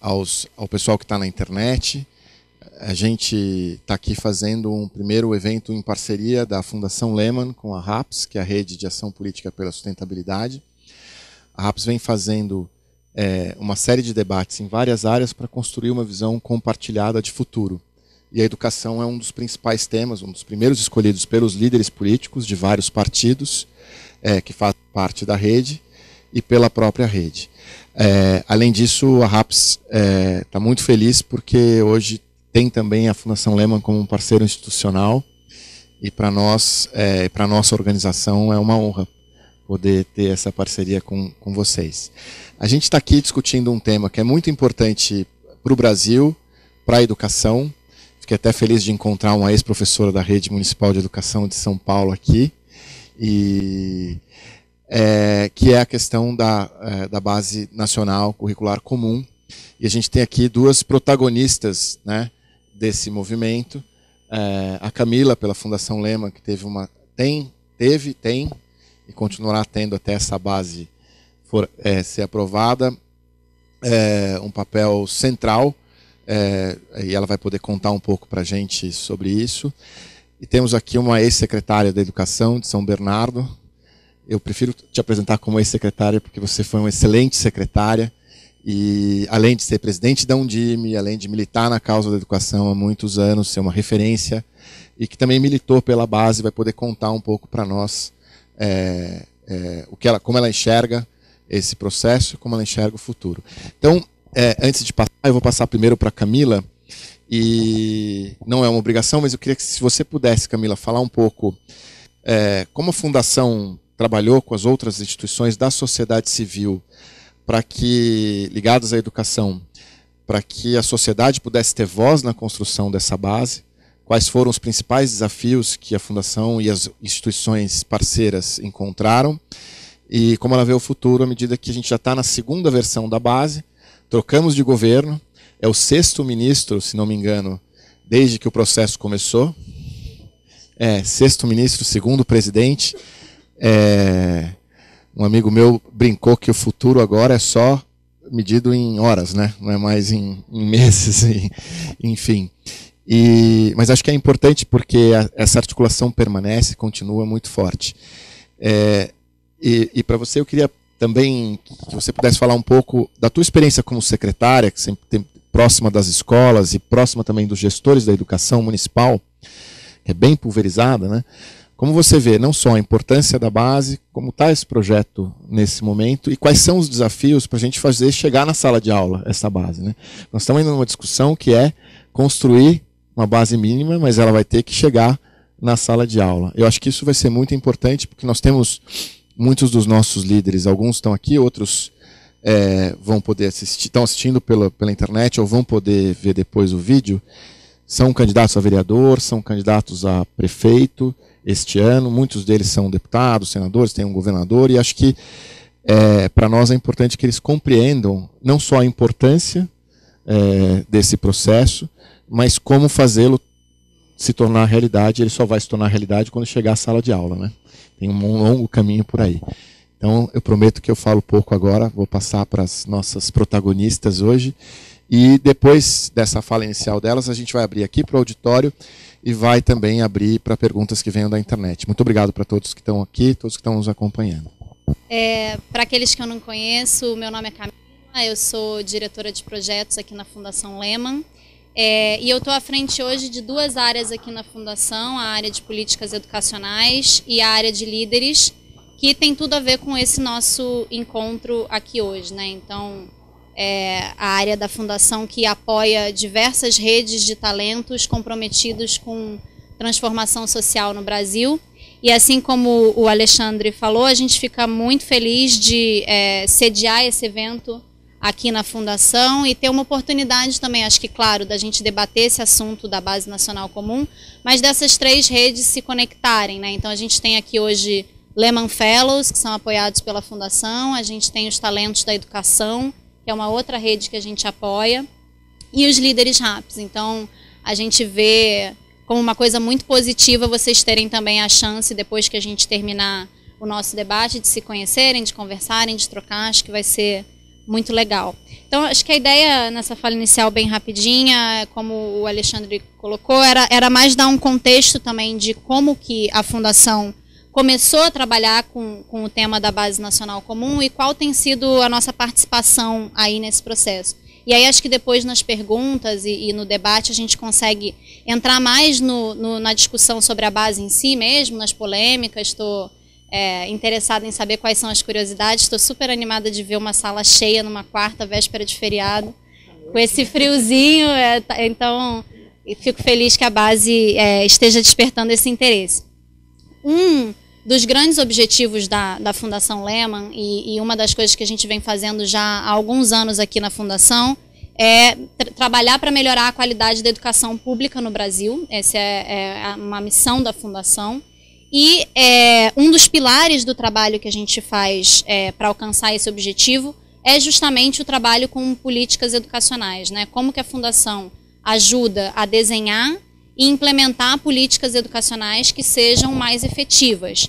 ao pessoal que está na internet. A gente está aqui fazendo um primeiro evento em parceria da Fundação Lehman com a RAPS, que é a Rede de Ação Política pela Sustentabilidade. A RAPS vem fazendo uma série de debates em várias áreas para construir uma visão compartilhada de futuro. E a educação é um dos principais temas, um dos primeiros escolhidos pelos líderes políticos de vários partidos que fazem parte da rede e pela própria rede. Além disso, a RAPS está muito feliz porque hoje tem também a Fundação Lehman como um parceiro institucional e para nós, para a nossa organização, é uma honra poder ter essa parceria com vocês. A gente está aqui discutindo um tema que é muito importante para o Brasil, para a educação. Fiquei até feliz de encontrar uma ex-professora da Rede Municipal de Educação de São Paulo aqui, que é a questão da Base Nacional Curricular Comum. E a gente tem aqui duas protagonistas, né, desse movimento. A Camila, pela Fundação Lehman, que tem e continuará tendo até essa base ser aprovada, um papel central, e ela vai poder contar um pouco para a gente sobre isso. E temos aqui uma ex-secretária da Educação de São Bernardo. Eu prefiro te apresentar como ex-secretária porque você foi uma excelente secretária e, além de ser presidente da Undime, além de militar na causa da educação há muitos anos, ser uma referência, e que também militou pela base, vai poder contar um pouco para nós como ela enxerga esse processo, como ela enxerga o futuro. Então, antes de passar, eu vou passar primeiro para a Camila, e não é uma obrigação, mas eu queria que, se você pudesse, Camila, falar um pouco como a Fundação trabalhou com as outras instituições da sociedade civil ligadas à educação, para que a sociedade pudesse ter voz na construção dessa base, quais foram os principais desafios que a Fundação e as instituições parceiras encontraram, e como ela vê o futuro à medida que a gente já está na segunda versão da base, trocamos de governo, é o 6º ministro, se não me engano, desde que o processo começou, 6º ministro, 2º presidente. Um amigo meu brincou que o futuro agora é só medido em horas, né? Não é mais em meses, enfim. Mas acho que é importante porque essa articulação permanece, continua muito forte. E para você, eu queria também que você pudesse falar um pouco da tua experiência como secretária, que sempre tem próxima das escolas e próxima também dos gestores da educação municipal, que é bem pulverizada, né? Como você vê não só a importância da base, como está esse projeto nesse momento e quais são os desafios para a gente fazer chegar na sala de aula essa base, né? Nós estamos indo numa discussão que é construir uma base mínima, mas ela vai ter que chegar na sala de aula. Eu acho que isso vai ser muito importante porque nós temos muitos dos nossos líderes, alguns estão aqui, outros vão poder assistir, estão assistindo pela internet ou vão poder ver depois o vídeo, são candidatos a vereador, são candidatos a prefeito este ano, muitos deles são deputados, senadores, tem um governador, e acho que para nós é importante que eles compreendam não só a importância desse processo, mas como fazê-lo se tornar realidade. Ele só vai se tornar realidade quando chegar à sala de aula, né? Tem um longo caminho por aí. Então, eu prometo que eu falo pouco agora, vou passar para as nossas protagonistas hoje, e depois dessa fala inicial delas, a gente vai abrir aqui para o auditório e vai também abrir para perguntas que venham da internet. Muito obrigado para todos que estão aqui, todos que estão nos acompanhando. Para aqueles que eu não conheço, meu nome é Camila, eu sou diretora de projetos aqui na Fundação Lehman, e eu estou à frente hoje de duas áreas aqui na Fundação, a área de políticas educacionais e a área de líderes, que tem tudo a ver com esse nosso encontro aqui hoje, né? Então, a área da Fundação que apoia diversas redes de talentos comprometidos com transformação social no Brasil. E assim como o Alexandre falou, a gente fica muito feliz de sediar esse evento aqui na Fundação e ter uma oportunidade também, acho que, claro, da gente debater esse assunto da Base Nacional Comum, mas dessas três redes se conectarem, né? Então a gente tem aqui hoje Lehman Fellows, que são apoiados pela Fundação, a gente tem os Talentos da Educação, que é uma outra rede que a gente apoia, e os líderes RAPS. Então, a gente vê como uma coisa muito positiva vocês terem também a chance, depois que a gente terminar o nosso debate, de se conhecerem, de conversarem, de trocar. Acho que vai ser muito legal. Então, acho que a ideia nessa fala inicial, bem rapidinha, como o Alexandre colocou, era mais dar um contexto também de como que a Fundação começou a trabalhar com o tema da Base Nacional Comum e qual tem sido a nossa participação aí nesse processo. E aí acho que depois nas perguntas e no debate a gente consegue entrar mais na discussão sobre a base em si mesmo, nas polêmicas. Estou interessada em saber quais são as curiosidades. Estou super animada de ver uma sala cheia numa quarta, véspera de feriado, com esse friozinho. Então, fico feliz que a base esteja despertando esse interesse. Um dos grandes objetivos da Fundação Lehman, e uma das coisas que a gente vem fazendo já há alguns anos aqui na Fundação, é trabalhar para melhorar a qualidade da educação pública no Brasil. Essa é uma missão da Fundação. E um dos pilares do trabalho que a gente faz para alcançar esse objetivo é justamente o trabalho com políticas educacionais, né? Como que a Fundação ajuda a desenhar e implementar políticas educacionais que sejam mais efetivas.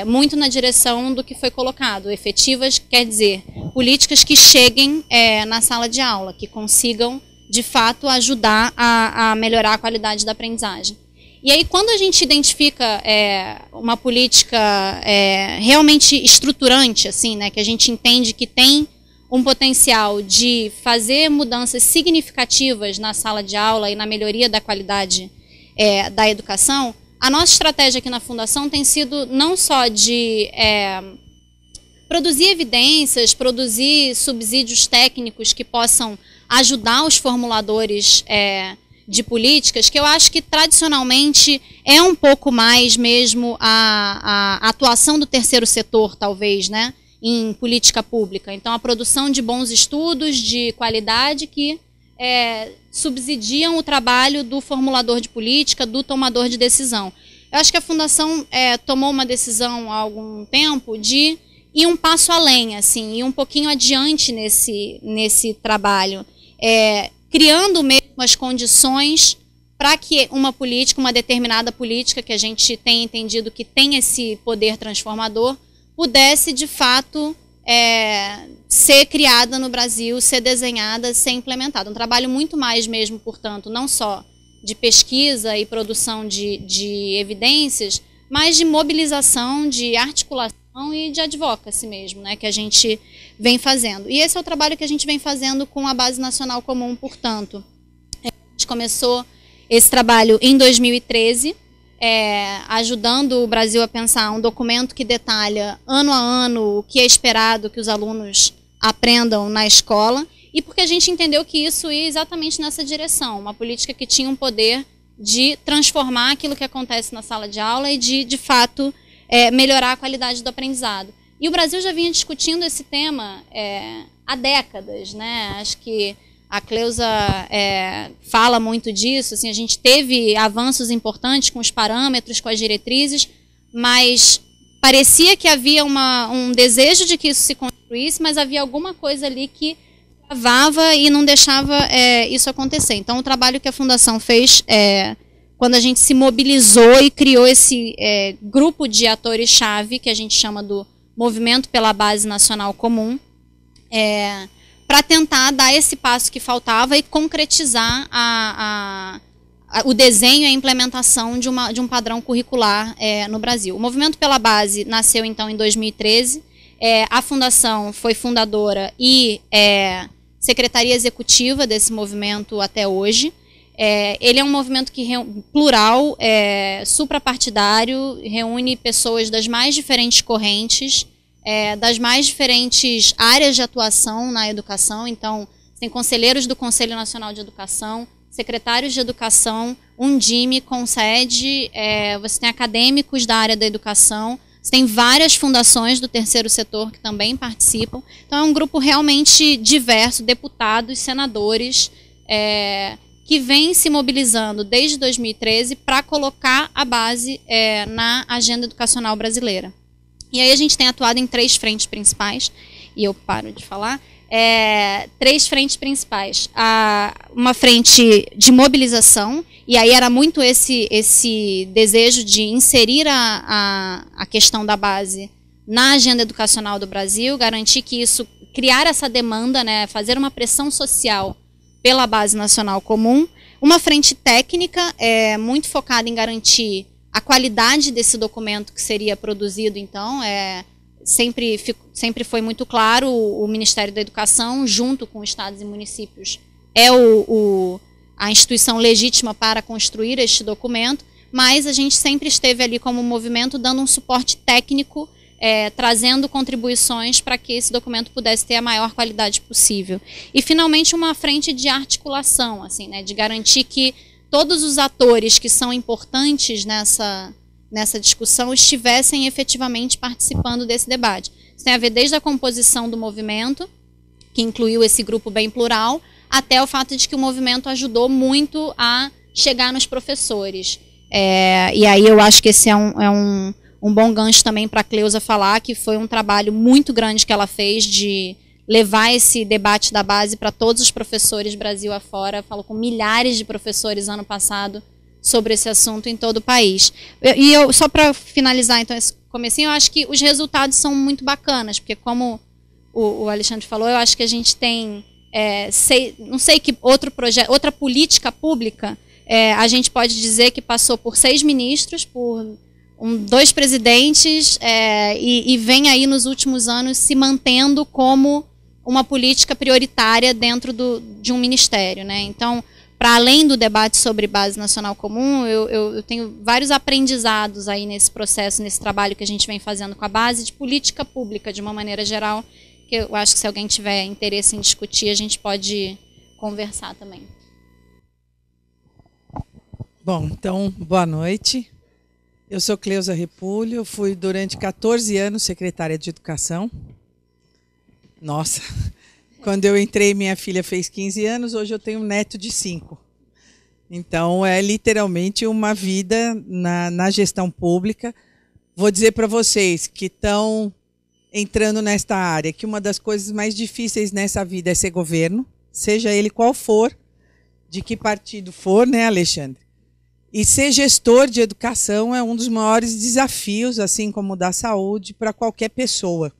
Muito na direção do que foi colocado. Efetivas quer dizer políticas que cheguem na sala de aula, que consigam, de fato, ajudar a melhorar a qualidade da aprendizagem. E aí, quando a gente identifica uma política realmente estruturante, assim, né, que a gente entende que tem um potencial de fazer mudanças significativas na sala de aula e na melhoria da qualidade da educação, a nossa estratégia aqui na Fundação tem sido não só de produzir evidências, produzir subsídios técnicos que possam ajudar os formuladores de políticas, que eu acho que tradicionalmente é um pouco mais mesmo a atuação do terceiro setor, talvez, né, em política pública. Então, a produção de bons estudos de qualidade que subsidiam o trabalho do formulador de política, do tomador de decisão. Eu acho que a Fundação tomou uma decisão há algum tempo de ir um passo além, assim, ir um pouquinho adiante nesse trabalho, criando mesmo as condições para que uma determinada política que a gente tem entendido que tem esse poder transformador, pudesse, de fato, ser criada no Brasil, ser desenhada, ser implementada. Um trabalho muito mais mesmo, portanto, não só de pesquisa e produção de evidências, mas de mobilização, de articulação e de advocacy mesmo, né, que a gente vem fazendo. E esse é o trabalho que a gente vem fazendo com a Base Nacional Comum, portanto. A gente começou esse trabalho em 2013, ajudando o Brasil a pensar um documento que detalha ano a ano o que é esperado que os alunos aprendam na escola, e porque a gente entendeu que isso ia exatamente nessa direção, uma política que tinha um poder de transformar aquilo que acontece na sala de aula e de fato, melhorar a qualidade do aprendizado. E o Brasil já vinha discutindo esse tema há décadas, né? Acho que a Cleusa fala muito disso, assim, a gente teve avanços importantes com os parâmetros, com as diretrizes, mas parecia que havia um desejo de que isso se construísse, mas havia alguma coisa ali que travava e não deixava isso acontecer. Então, o trabalho que a Fundação fez, quando a gente se mobilizou e criou esse grupo de atores-chave, que a gente chama do Movimento pela Base Nacional Comum, para tentar dar esse passo que faltava e concretizar o desenho e a implementação de um padrão curricular no Brasil. O Movimento pela Base nasceu, então, em 2013. A Fundação foi fundadora e secretaria executiva desse movimento até hoje. Ele é um movimento plural, suprapartidário, reúne pessoas das mais diferentes correntes, das mais diferentes áreas de atuação na educação. Então, tem conselheiros do Conselho Nacional de Educação, secretários de Educação, Undime, Concede, você tem acadêmicos da área da educação, você tem várias fundações do terceiro setor que também participam. Então, é um grupo realmente diverso, deputados, senadores, que vem se mobilizando desde 2013 para colocar a base na agenda educacional brasileira. E aí a gente tem atuado em 3 frentes principais, e eu paro de falar, 3 frentes principais. Uma frente de mobilização, e aí era muito esse desejo de inserir a questão da base na agenda educacional do Brasil, garantir que isso, criar essa demanda, né, fazer uma pressão social pela Base Nacional Comum, uma frente técnica muito focada em garantir a qualidade desse documento que seria produzido, então, sempre foi muito claro, o Ministério da Educação, junto com estados e municípios, é a instituição legítima para construir este documento, mas a gente sempre esteve ali como movimento dando um suporte técnico, trazendo contribuições para que esse documento pudesse ter a maior qualidade possível. E, finalmente, uma frente de articulação, assim, né, de garantir que todos os atores que são importantes nessa discussão estivessem efetivamente participando desse debate. Isso tem a ver desde a composição do movimento, que incluiu esse grupo bem plural, até o fato de que o movimento ajudou muito a chegar nos professores. E aí eu acho que esse é um bom gancho também para a Cleusa falar, que foi um trabalho muito grande que ela fez de levar esse debate da base para todos os professores Brasil afora. Falou com milhares de professores ano passado sobre esse assunto em todo o país. E só para finalizar então esse comecinho, eu acho que os resultados são muito bacanas, porque como o Alexandre falou, eu acho que a gente tem, não sei que outra política pública, a gente pode dizer que passou por 6 ministros, por 2 presidentes, e vem aí nos últimos anos se mantendo como uma política prioritária dentro de um ministério, né? Então, para além do debate sobre Base Nacional Comum, eu tenho vários aprendizados aí nesse processo, nesse trabalho que a gente vem fazendo com a base de política pública, de uma maneira geral, que eu acho que se alguém tiver interesse em discutir, a gente pode conversar também. Bom, então, boa noite. Eu sou Cleusa Repulho, fui durante 14 anos secretária de Educação. Nossa, quando eu entrei, minha filha fez 15 anos, hoje eu tenho um neto de 5. Então, é literalmente uma vida na gestão pública. Vou dizer para vocês que estão entrando nesta área, que uma das coisas mais difíceis nessa vida é ser governo, seja ele qual for, de que partido for, né, Alexandre? E ser gestor de educação é um dos maiores desafios, assim como o da saúde, para qualquer pessoa.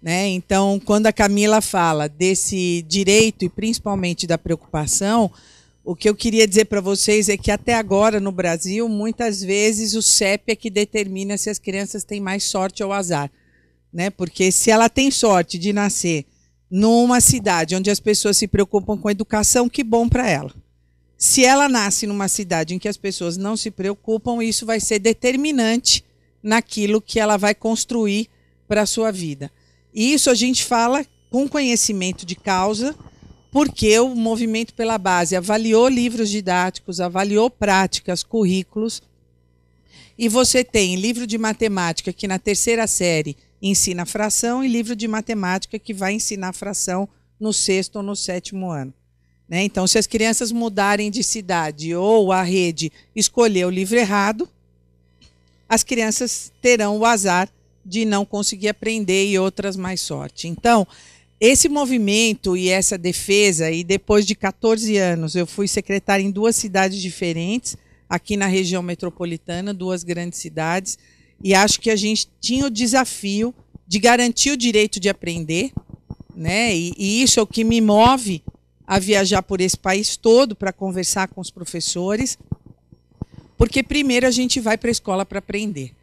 Né? Então, quando a Camila fala desse direito e principalmente da preocupação, o que eu queria dizer para vocês é que até agora no Brasil, muitas vezes o CEP é que determina se as crianças têm mais sorte ou azar. Né? Porque se ela tem sorte de nascer numa cidade onde as pessoas se preocupam com educação, que bom para ela. Se ela nasce numa cidade em que as pessoas não se preocupam, isso vai ser determinante naquilo que ela vai construir para a sua vida. E isso a gente fala com conhecimento de causa, porque o Movimento pela Base avaliou livros didáticos, avaliou práticas, currículos, e você tem livro de matemática que na 3ª série ensina fração e livro de matemática que vai ensinar fração no 6º ou no 7º ano. Né? Então, se as crianças mudarem de cidade ou a rede escolher o livro errado, as crianças terão o azar de não conseguir aprender e outras mais sorte. Então, esse movimento e essa defesa, e depois de 14 anos eu fui secretária em 2 cidades diferentes, aqui na região metropolitana, 2 grandes cidades, e acho que a gente tinha o desafio de garantir o direito de aprender, né? E isso é o que me move a viajar por esse país todo para conversar com os professores, porque primeiro a gente vai para a escola para aprender.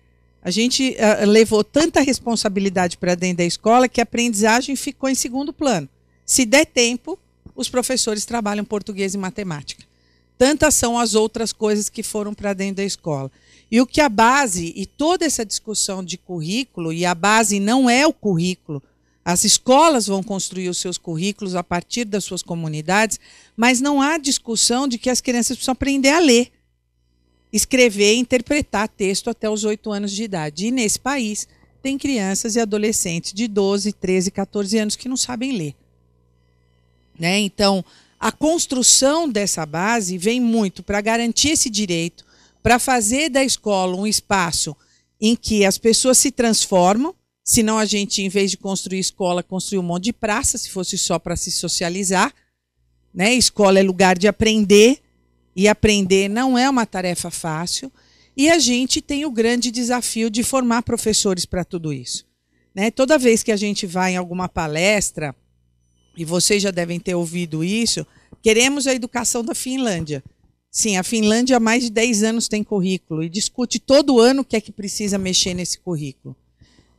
A gente levou tanta responsabilidade para dentro da escola que a aprendizagem ficou em segundo plano. Se der tempo, os professores trabalham português e matemática. Tantas são as outras coisas que foram para dentro da escola. E o que a base, e toda essa discussão de currículo, e a base não é o currículo, as escolas vão construir os seus currículos a partir das suas comunidades, mas não há discussão de que as crianças precisam aprender a ler, escrever e interpretar texto até os 8 anos de idade. E nesse país tem crianças e adolescentes de 12, 13, 14 anos que não sabem ler. Né? Então, a construção dessa base vem muito para garantir esse direito, para fazer da escola um espaço em que as pessoas se transformam. Senão a gente, em vez de construir escola, construir um monte de praça, se fosse só para se socializar. Né? Escola é lugar de aprender, e aprender não é uma tarefa fácil. E a gente tem o grande desafio de formar professores para tudo isso. Né? Toda vez que a gente vai em alguma palestra, e vocês já devem ter ouvido isso, queremos a educação da Finlândia. Sim, a Finlândia há mais de 10 anos tem currículo e discute todo ano o que é que precisa mexer nesse currículo.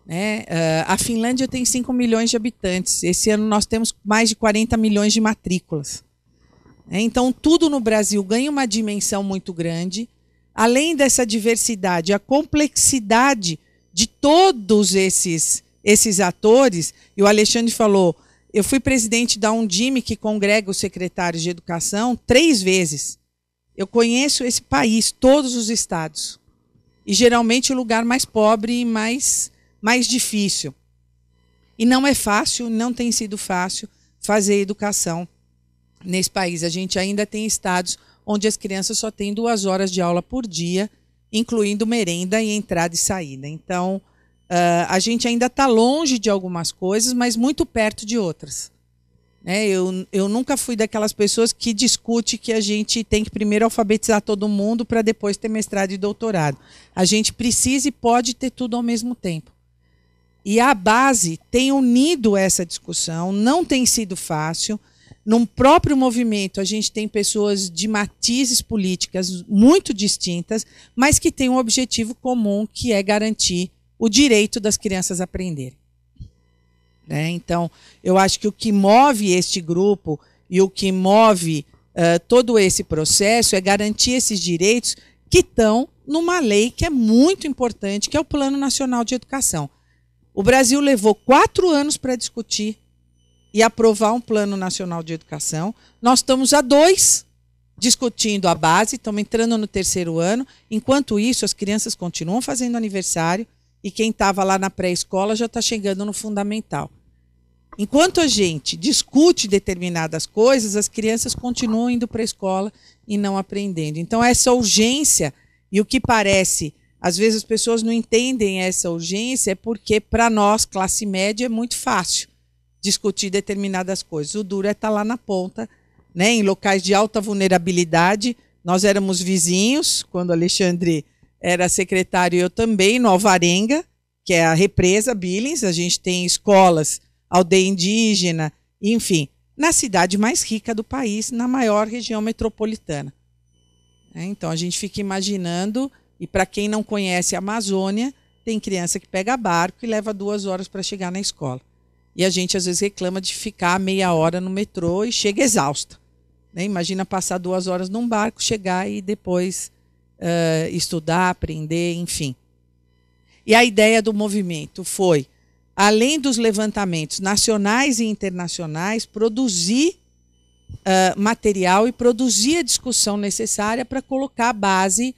Né? A Finlândia tem 5 milhões de habitantes. Esse ano nós temos mais de 40 milhões de matrículas. Então, tudo no Brasil ganha uma dimensão muito grande. Além dessa diversidade, a complexidade de todos esses atores, e o Alexandre falou, eu fui presidente da Undime, que congrega os secretários de educação, 3 vezes. Eu conheço esse país, todos os estados. E geralmente o lugar mais pobre e mais difícil. E não é fácil, não tem sido fácil fazer educação nesse país. A gente ainda tem estados onde as crianças só têm 2 horas de aula por dia, incluindo merenda e entrada e saída. Então, a gente ainda está longe de algumas coisas, mas muito perto de outras. Eu nunca fui daquelas pessoas que discute que a gente tem que primeiro alfabetizar todo mundo para depois ter mestrado e doutorado. A gente precisa e pode ter tudo ao mesmo tempo. E a base tem unido essa discussão, não tem sido fácil. No próprio movimento, a gente tem pessoas de matizes políticas muito distintas, mas que têm um objetivo comum, que é garantir o direito das crianças a aprenderem. Então, eu acho que o que move este grupo e o que move todo esse processo é garantir esses direitos que estão numa lei que é muito importante, que é o Plano Nacional de Educação. O Brasil levou 4 anos para discutir e aprovar um Plano Nacional de Educação. Nós estamos há 2 discutindo a base, estamos entrando no 3º ano. Enquanto isso, as crianças continuam fazendo aniversário e quem estava lá na pré-escola já está chegando no fundamental. Enquanto a gente discute determinadas coisas, as crianças continuam indo para a escola e não aprendendo. Então, essa urgência, e o que parece, às vezes as pessoas não entendem essa urgência, é porque para nós, classe média, é muito fácil discutir determinadas coisas. O duro é estar lá na ponta, né, em locais de alta vulnerabilidade. Nós éramos vizinhos, quando o Alexandre era secretário, eu também, no Alvarenga, que é a represa Billings. A gente tem escolas, aldeia indígena, enfim, na cidade mais rica do país, na maior região metropolitana. Então, a gente fica imaginando, e para quem não conhece a Amazônia, tem criança que pega barco e leva 2 horas para chegar na escola. E a gente, às vezes, reclama de ficar meia hora no metrô e chega exausta. Imagina passar 2 horas num barco, chegar e depois estudar, aprender, enfim. E a ideia do movimento foi, além dos levantamentos nacionais e internacionais, produzir material e produzir a discussão necessária para colocar a base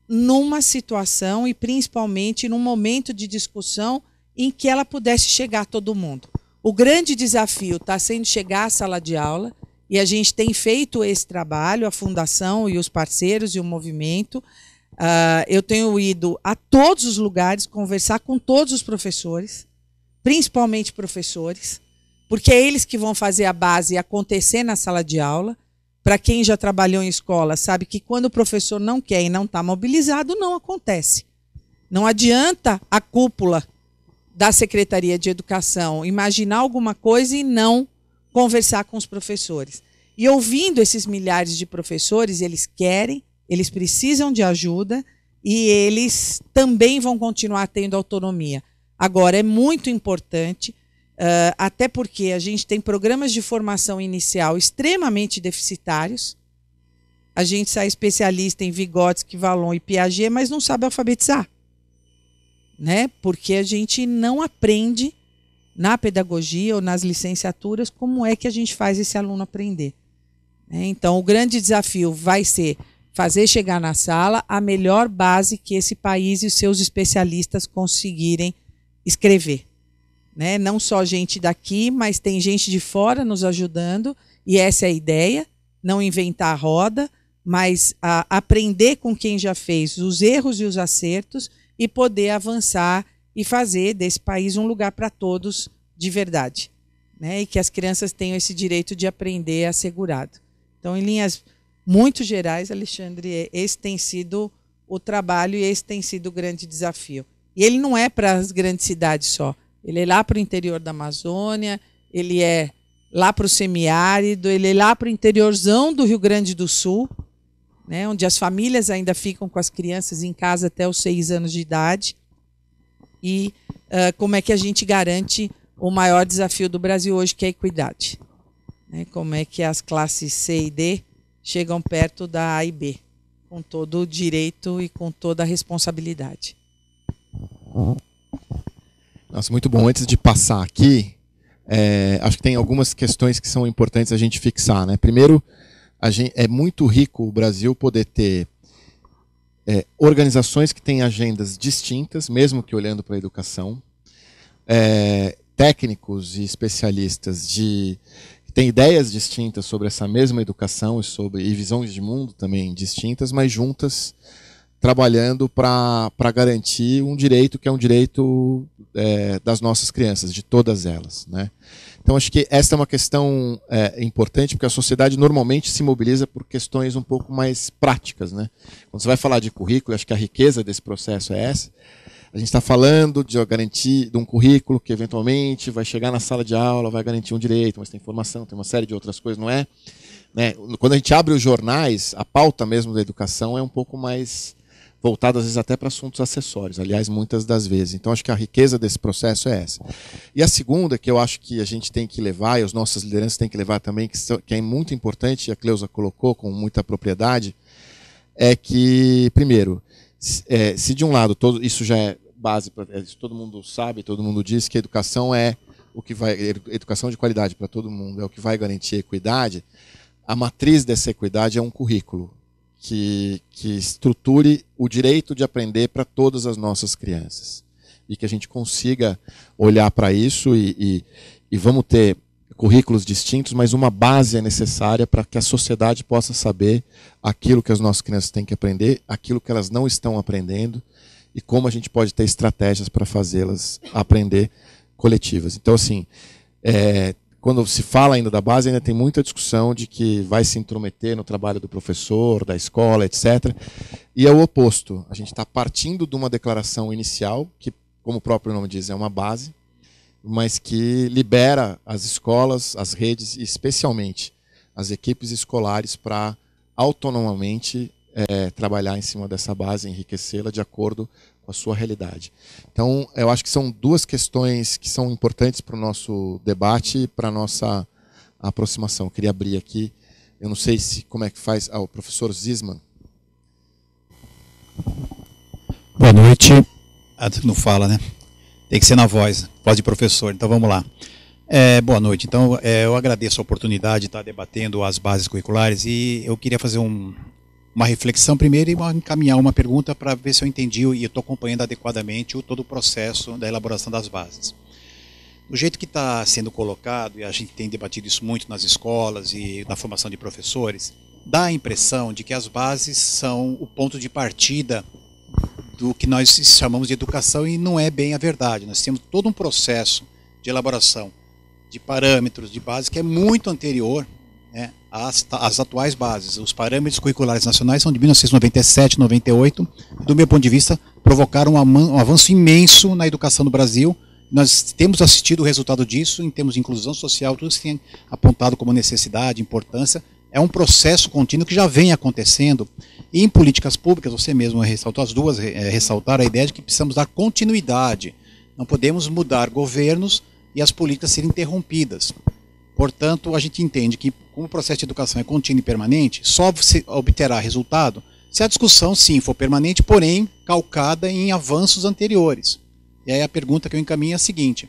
numa situação e principalmente num momento de discussão em que ela pudesse chegar a todo mundo. O grande desafio está sendo chegar à sala de aula, e a gente tem feito esse trabalho, a Fundação e os parceiros e o movimento. Eu tenho ido a todos os lugares, conversar com todos os professores, principalmente professores, porque é eles que vão fazer a base acontecer na sala de aula. Para quem já trabalhou em escola, sabe que quando o professor não quer e não está mobilizado, não acontece. Não adianta a cúpula da Secretaria de Educação imaginar alguma coisa e não conversar com os professores. E ouvindo esses milhares de professores, eles querem, eles precisam de ajuda e eles também vão continuar tendo autonomia. Agora, é muito importante, até porque a gente tem programas de formação inicial extremamente deficitários. A gente sai especialista em Vygotsky, Vallon e Piaget, mas não sabe alfabetizar. Porque a gente não aprende na pedagogia ou nas licenciaturas como é que a gente faz esse aluno aprender. Então, o grande desafio vai ser fazer chegar na sala a melhor base que esse país e os seus especialistas conseguirem escrever. Não só gente daqui, mas tem gente de fora nos ajudando, e essa é a ideia, não inventar a roda, mas aprender com quem já fez os erros e os acertos e poder avançar e fazer desse país um lugar para todos de verdade. E que as crianças tenham esse direito de aprender assegurado. Então, em linhas muito gerais, Alexandre, esse tem sido o trabalho, e esse tem sido o grande desafio. E ele não é para as grandes cidades só, ele é lá para o interior da Amazônia, ele é lá para o semiárido, ele é lá para o interiorzão do Rio Grande do Sul, né, onde as famílias ainda ficam com as crianças em casa até os 6 anos de idade. E como é que a gente garante o maior desafio do Brasil hoje, que é a equidade. Né? Como é que as classes C e D chegam perto da A e B, com todo o direito e com toda a responsabilidade. Nossa, muito bom. Antes de passar aqui, acho que tem algumas questões que são importantes a gente fixar. Né? Primeiro, é muito rico o Brasil poder ter organizações que têm agendas distintas, mesmo que olhando para a educação, técnicos e especialistas que têm ideias distintas sobre essa mesma educação e visões de mundo também distintas, mas juntas, trabalhando para garantir um direito que é um direito das nossas crianças, de todas elas. Né? Então, acho que essa é uma questão importante, porque a sociedade normalmente se mobiliza por questões um pouco mais práticas. Né? Quando você vai falar de currículo, acho que a riqueza desse processo é essa. A gente está falando de garantir de um currículo que, eventualmente, vai chegar na sala de aula, vai garantir um direito, mas tem informação, tem uma série de outras coisas, não é? Né? Quando a gente abre os jornais, a pauta mesmo da educação é um pouco mais voltado às vezes até para assuntos acessórios, aliás, muitas das vezes. Então, acho que a riqueza desse processo é essa. E a segunda, que eu acho que a gente tem que levar, e as nossas lideranças têm que levar também, que é muito importante, e a Cleusa colocou com muita propriedade, é que, primeiro, se de um lado, isso já é base, todo mundo sabe, todo mundo diz que a educação educação de qualidade para todo mundo é o que vai garantir a equidade, a matriz dessa equidade é um currículo que estruture o direito de aprender para todas as nossas crianças. E que a gente consiga olhar para isso e vamos ter currículos distintos, mas uma base é necessária para que a sociedade possa saber aquilo que as nossas crianças têm que aprender, aquilo que elas não estão aprendendo e como a gente pode ter estratégias para fazê-las aprender coletivas. Então, assim, quando se fala ainda da base, ainda tem muita discussão de que vai se intrometer no trabalho do professor, da escola, etc. E é o oposto. A gente está partindo de uma declaração inicial, que, como o próprio nome diz, é uma base, mas que libera as escolas, as redes e, especialmente, as equipes escolares para autonomamente trabalhar em cima dessa base, enriquecê-la de acordo com a sua realidade. Então, eu acho que são duas questões que são importantes para o nosso debate e para a nossa aproximação. Eu queria abrir aqui, eu não sei como é que faz, o professor Zisman. Boa noite. Não fala, né? Tem que ser na voz de professor, então vamos lá. Boa noite. Então, eu agradeço a oportunidade de estar debatendo as bases curriculares e eu queria fazer uma reflexão primeiro e encaminhar uma pergunta para ver se eu entendi e estou acompanhando adequadamente todo o processo da elaboração das bases. Do jeito que está sendo colocado, e a gente tem debatido isso muito nas escolas e na formação de professores, dá a impressão de que as bases são o ponto de partida do que nós chamamos de educação, e não é bem a verdade. Nós temos todo um processo de elaboração de parâmetros de base que é muito anterior, né, às atuais bases. Os parâmetros curriculares nacionais são de 1997, 98, e, do meu ponto de vista, provocaram um avanço imenso na educação no Brasil. Nós temos assistido o resultado disso em termos de inclusão social, tudo se tem apontado como necessidade, importância. É um processo contínuo que já vem acontecendo. E em políticas públicas, você mesmo ressaltou, as duas ressaltaram a ideia de que precisamos dar continuidade. Não podemos mudar governos e as políticas serem interrompidas. Portanto, a gente entende que, como o processo de educação é contínuo e permanente, só se obterá resultado se a discussão, sim, for permanente, porém calcada em avanços anteriores. E aí a pergunta que eu encaminho é a seguinte: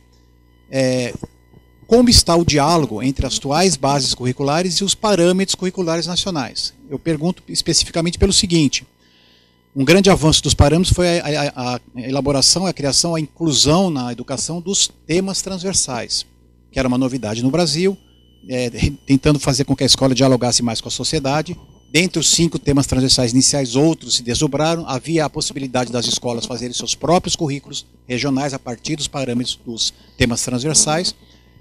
como está o diálogo entre as atuais bases curriculares e os parâmetros curriculares nacionais? Eu pergunto especificamente pelo seguinte: um grande avanço dos parâmetros foi a elaboração, a criação, a inclusão na educação dos temas transversais, que era uma novidade no Brasil, tentando fazer com que a escola dialogasse mais com a sociedade. Dentre os 5 temas transversais iniciais, outros se desdobraram. Havia a possibilidade das escolas fazerem seus próprios currículos regionais a partir dos parâmetros dos temas transversais.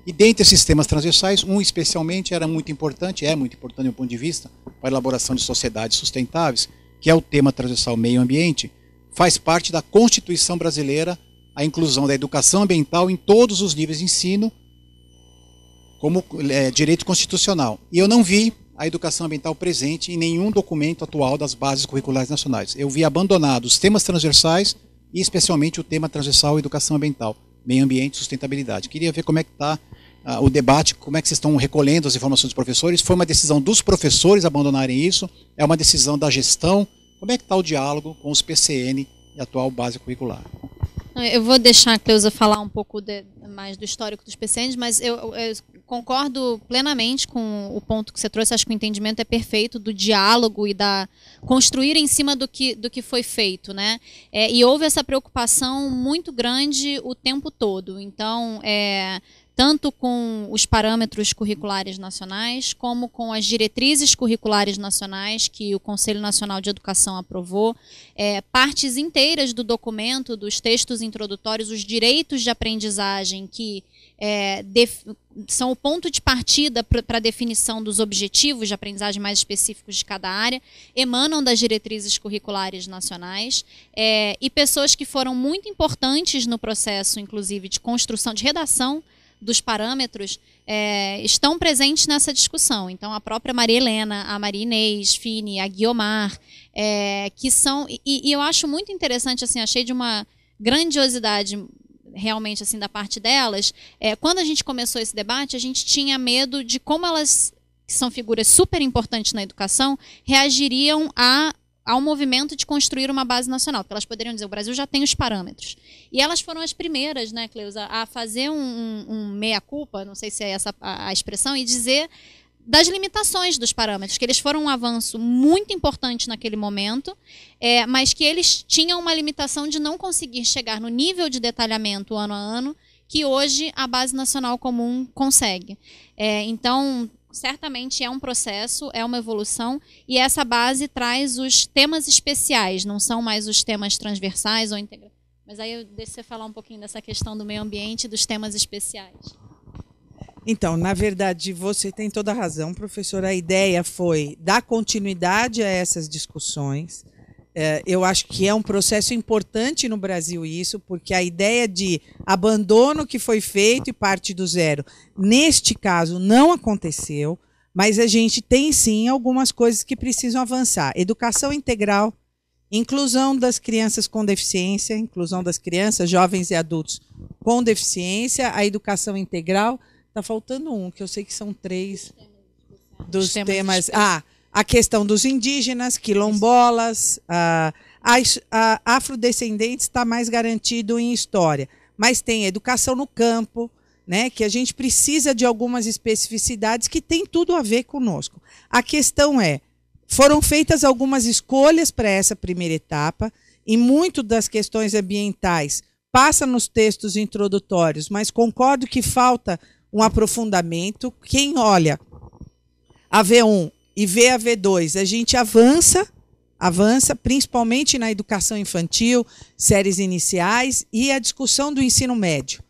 E dentre esses temas transversais, um especialmente era muito importante, do meu ponto de vista, para a elaboração de sociedades sustentáveis, que é o tema transversal meio ambiente, faz parte da Constituição brasileira a inclusão da educação ambiental em todos os níveis de ensino como direito constitucional. E eu não vi a educação ambiental presente em nenhum documento atual das bases curriculares nacionais. Eu vi abandonados os temas transversais e especialmente o tema transversal educação ambiental, meio ambiente e sustentabilidade. Queria ver como é que está o debate, como é que vocês estão recolhendo as informações dos professores. Foi uma decisão dos professores abandonarem isso? É uma decisão da gestão? Como é que está o diálogo com os PCN e a atual base curricular? Eu vou deixar a Cleusa falar um pouco mais do histórico dos PCNs, mas eu concordo plenamente com o ponto que você trouxe. Acho que o entendimento é perfeito do diálogo e da construir em cima do que foi feito, né? E houve essa preocupação muito grande o tempo todo. Então, tanto com os parâmetros curriculares nacionais, como com as diretrizes curriculares nacionais que o Conselho Nacional de Educação aprovou, partes inteiras do documento, dos textos introdutórios, os direitos de aprendizagem que são o ponto de partida para a definição dos objetivos de aprendizagem mais específicos de cada área, emanam das diretrizes curriculares nacionais, e pessoas que foram muito importantes no processo, inclusive, de construção, de redação dos parâmetros, estão presentes nessa discussão. Então, a própria Maria Helena, a Maria Inês, Fini, a Guiomar, que são... E eu acho muito interessante, assim, achei de uma grandiosidade realmente assim da parte delas. Quando a gente começou esse debate, a gente tinha medo de como elas, que são figuras super importantes na educação, reagiriam ao movimento de construir uma base nacional, porque elas poderiam dizer, o Brasil já tem os parâmetros. E elas foram as primeiras, né, Cleusa, a fazer um meia-culpa, não sei se é essa a expressão, e dizer das limitações dos parâmetros, que eles foram um avanço muito importante naquele momento, mas que eles tinham uma limitação de não conseguir chegar no nível de detalhamento ano a ano que hoje a Base Nacional Comum consegue. Então, certamente é um processo, é uma evolução, e essa base traz os temas especiais, não são mais os temas transversais ou integrados. Mas aí eu deixo você falar um pouquinho dessa questão do meio ambiente e dos temas especiais. Então, na verdade, você tem toda a razão, professora. A ideia foi dar continuidade a essas discussões. Eu acho que é um processo importante no Brasil isso, porque a ideia de abandono que foi feito e parte do zero, neste caso, não aconteceu, mas a gente tem sim algumas coisas que precisam avançar. Educação integral, inclusão das crianças com deficiência, inclusão das crianças, jovens e adultos com deficiência, a educação integral. Está faltando um, que eu sei que são 3 dos temas. A questão dos indígenas, quilombolas, a afrodescendentes está mais garantido em história. Mas tem educação no campo, né, que a gente precisa de algumas especificidades que tem tudo a ver conosco. A questão foram feitas algumas escolhas para essa primeira etapa, e muito das questões ambientais passa nos textos introdutórios, mas concordo que falta um aprofundamento. Quem olha a V1 e vê a V2, a gente avança, principalmente na educação infantil, séries iniciais e a discussão do ensino médio,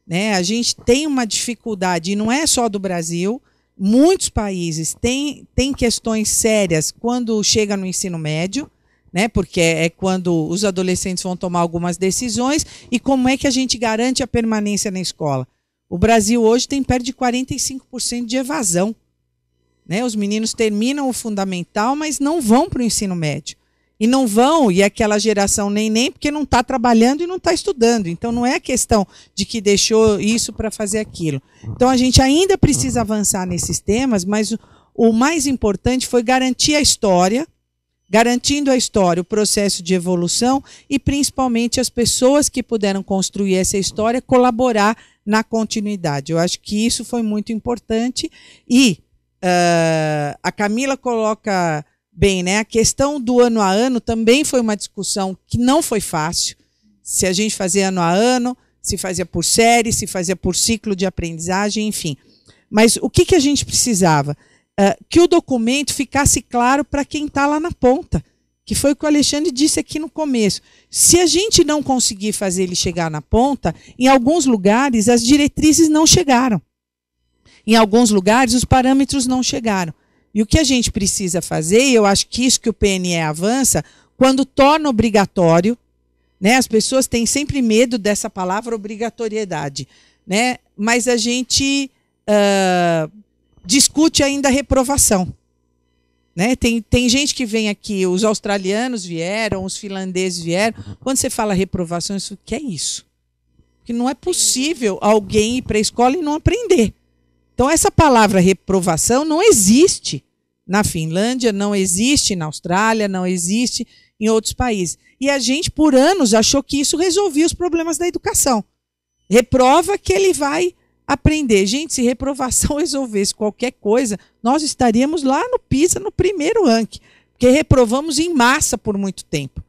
né? A gente tem uma dificuldade, e não é só do Brasil, muitos países têm questões sérias quando chega no ensino médio, né? Porque é quando os adolescentes vão tomar algumas decisões, e como é que a gente garante a permanência na escola. O Brasil hoje tem perto de 45% de evasão, né? Os meninos terminam o fundamental, mas não vão para o ensino médio. E não vão, e aquela geração nem porque não está trabalhando e não está estudando. Então não é questão de que deixou isso para fazer aquilo. Então a gente ainda precisa avançar nesses temas, mas o mais importante foi garantir a história, garantindo a história, o processo de evolução, e principalmente as pessoas que puderam construir essa história colaborar na continuidade. Eu acho que isso foi muito importante. E a Camila coloca bem, né? A questão do ano a ano também foi uma discussão que não foi fácil. Se a gente fazia ano a ano, se fazia por série, se fazia por ciclo de aprendizagem, enfim. Mas o que a gente precisava? Que o documento ficasse claro para quem está lá na ponta, que foi o que o Alexandre disse aqui no começo. Se a gente não conseguir fazer ele chegar na ponta, em alguns lugares as diretrizes não chegaram. Em alguns lugares os parâmetros não chegaram. E o que a gente precisa fazer, e eu acho que isso que o PNE avança, quando torna obrigatório, né? As pessoas têm sempre medo dessa palavra obrigatoriedade, né? Mas a gente discute ainda a reprovação. Né? Tem gente que vem aqui, os australianos vieram, os finlandeses vieram. Quando você fala reprovação, isso, o que é isso? Porque não é possível alguém ir para a escola e não aprender. Então, essa palavra reprovação não existe na Finlândia, não existe na Austrália, não existe em outros países. E a gente, por anos, achou que isso resolvia os problemas da educação. Reprova que ele vai aprender. Gente, se reprovação resolvesse qualquer coisa, nós estaríamos lá no PISA, no primeiro ranking, porque reprovamos em massa por muito tempo.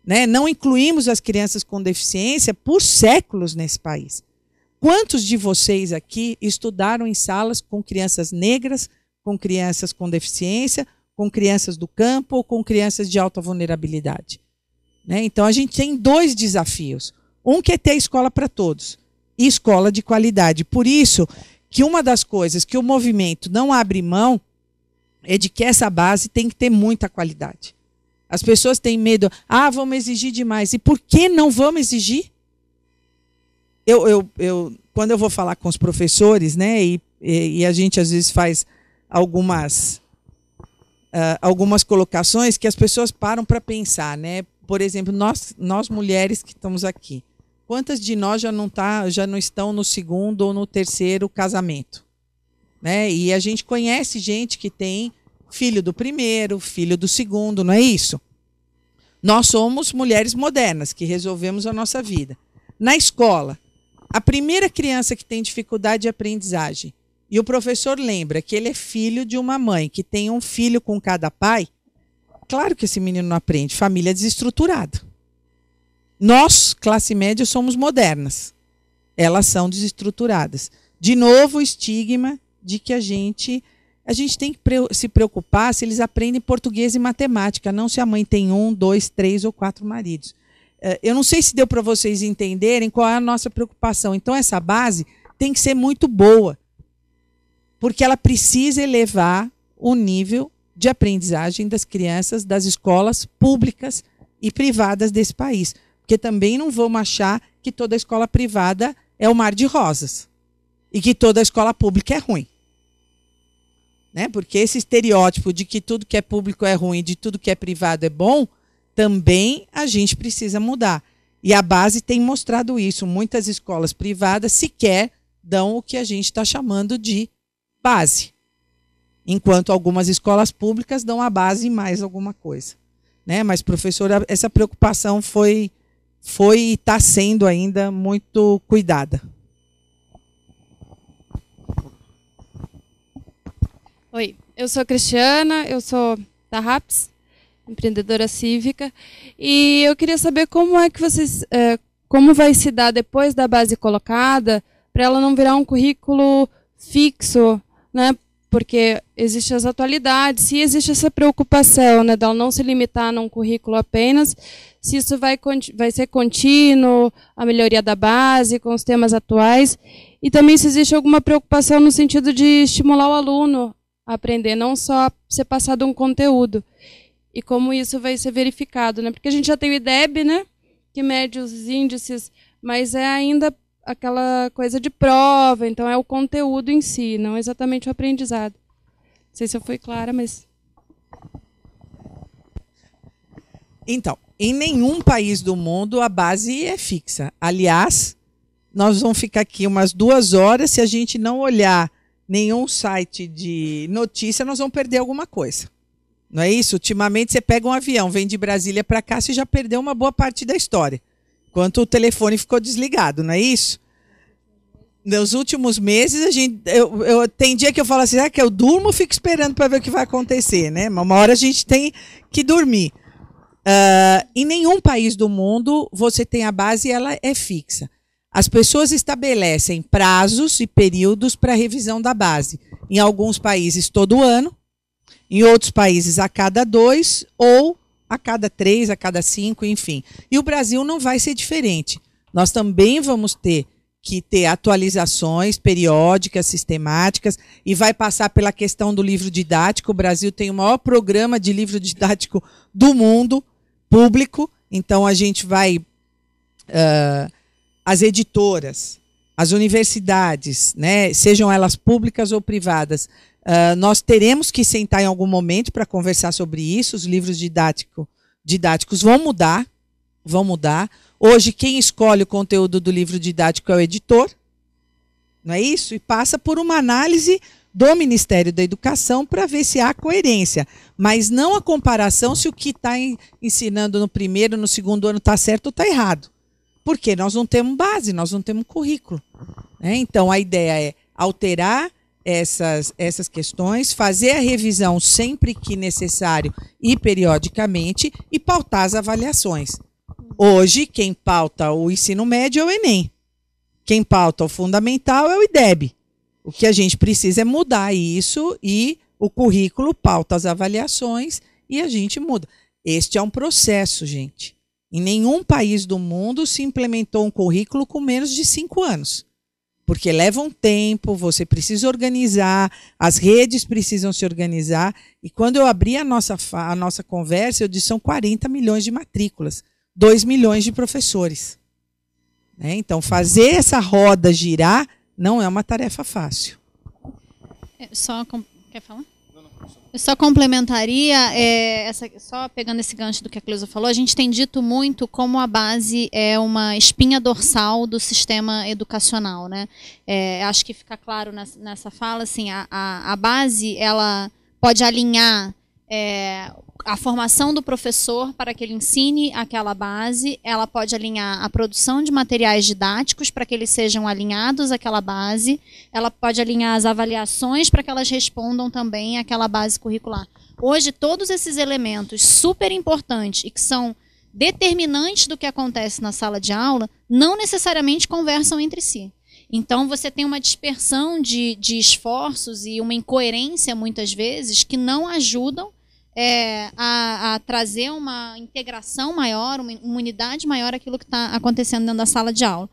Né? Não incluímos as crianças com deficiência por séculos nesse país. Quantos de vocês aqui estudaram em salas com crianças negras, com crianças com deficiência, com crianças do campo ou com crianças de alta vulnerabilidade? Né? Então, a gente tem 2 desafios. Um que é ter escola para todos e escola de qualidade. Por isso que uma das coisas que o movimento não abre mão é de que essa base tem que ter muita qualidade. As pessoas têm medo, vamos exigir demais. E por que não vamos exigir? Quando eu vou falar com os professores, né, e a gente às vezes faz algumas colocações que as pessoas param para pensar, né? Por exemplo, nós mulheres que estamos aqui, quantas de nós já não estão no segundo ou no terceiro casamento? Né? E a gente conhece gente que tem filho do primeiro, filho do segundo, não é isso? Nós somos mulheres modernas que resolvemos a nossa vida. Na escola, a primeira criança que tem dificuldade de aprendizagem e o professor lembra que ele é filho de uma mãe que tem um filho com cada pai, claro que esse menino não aprende, família desestruturada. Nós, classe média, somos modernas. Elas são desestruturadas. De novo, o estigma de que a gente tem que se preocupar se eles aprendem português e matemática, não se a mãe tem 1, 2, 3 ou 4 maridos. Eu não sei se deu para vocês entenderem qual é a nossa preocupação. Então, essa base tem que ser muito boa, porque ela precisa elevar o nível de aprendizagem das crianças das escolas públicas e privadas desse país. Porque também não vamos achar que toda escola privada é o mar de rosas e que toda escola pública é ruim. Né? Porque esse estereótipo de que tudo que é público é ruim, de tudo que é privado é bom, também a gente precisa mudar. E a base tem mostrado isso. Muitas escolas privadas sequer dão o que a gente está chamando de base, enquanto algumas escolas públicas dão a base e mais alguma coisa. Né? Mas, professora, essa preocupação foi e está sendo ainda muito cuidada. Oi, eu sou Cristiana, eu sou da RAPS, empreendedora cívica, e eu queria saber como é que vocês, como vai se dar depois da base colocada, para ela não virar um currículo fixo, né? Porque existem as atualidades, se existe essa preocupação, né, dela não se limitar num currículo apenas, se isso vai ser contínuo, a melhoria da base com os temas atuais, e também se existe alguma preocupação no sentido de estimular o aluno a aprender, não só ser passado um conteúdo. E como isso vai ser verificado, né? Porque a gente já tem o IDEB, né, que mede os índices, mas é ainda aquela coisa de prova, então é o conteúdo em si, não exatamente o aprendizado. Não sei se eu fui clara, mas... Então, em nenhum país do mundo a base é fixa. Aliás, nós vamos ficar aqui umas 2 horas, se a gente não olhar nenhum site de notícia, nós vamos perder alguma coisa. Não é isso? Ultimamente você pega um avião, vem de Brasília para cá, você já perdeu uma boa parte da história. Enquanto o telefone ficou desligado, não é isso? Nos últimos meses, tem dia que eu falo assim, que eu durmo, fico esperando para ver o que vai acontecer, né? Uma hora a gente tem que dormir. Em nenhum país do mundo você tem a base e ela é fixa. As pessoas estabelecem prazos e períodos para revisão da base. Em alguns países todo ano, em outros países a cada 2 ou a cada 3, a cada 5, enfim. E o Brasil não vai ser diferente. Nós também vamos ter que ter atualizações periódicas, sistemáticas, e vai passar pela questão do livro didático. O Brasil tem o maior programa de livro didático do mundo, público, então a gente vai... as editoras, as universidades, né, sejam elas públicas ou privadas, nós teremos que sentar em algum momento para conversar sobre isso. Os livros didáticos vão mudar. Hoje, quem escolhe o conteúdo do livro didático é o editor, não é isso? E passa por uma análise do Ministério da Educação para ver se há coerência, mas não a comparação se o que está ensinando no primeiro, no segundo ano está certo ou está errado. Porque nós não temos base, nós não temos currículo, né? Então, a ideia é alterar essas questões, fazer a revisão sempre que necessário e periodicamente e pautar as avaliações. Hoje, quem pauta o ensino médio é o Enem. Quem pauta o fundamental é o IDEB. O que a gente precisa é mudar isso e o currículo pauta as avaliações e a gente muda. Este é um processo, gente. Em nenhum país do mundo se implementou um currículo com menos de 5 anos. Porque leva um tempo, você precisa organizar, as redes precisam se organizar. E quando eu abri a nossa conversa, eu disse são 40 milhões de matrículas, 2 milhões de professores. Né? Então, fazer essa roda girar não é uma tarefa fácil. Quer falar? Eu só complementaria, só pegando esse gancho do que a Cleusa falou, a gente tem dito muito como a base é uma espinha dorsal do sistema educacional, né? Acho que fica claro nessa fala, assim, a base ela pode alinhar a formação do professor para que ele ensine aquela base, ela pode alinhar a produção de materiais didáticos para que eles sejam alinhados àquela base, ela pode alinhar as avaliações para que elas respondam também àquela base curricular. Hoje, todos esses elementos super importantes e que são determinantes do que acontece na sala de aula, não necessariamente conversam entre si. Então, você tem uma dispersão de esforços e uma incoerência, muitas vezes, que não ajudam a trazer uma integração maior, uma unidade maior àquilo que está acontecendo dentro da sala de aula.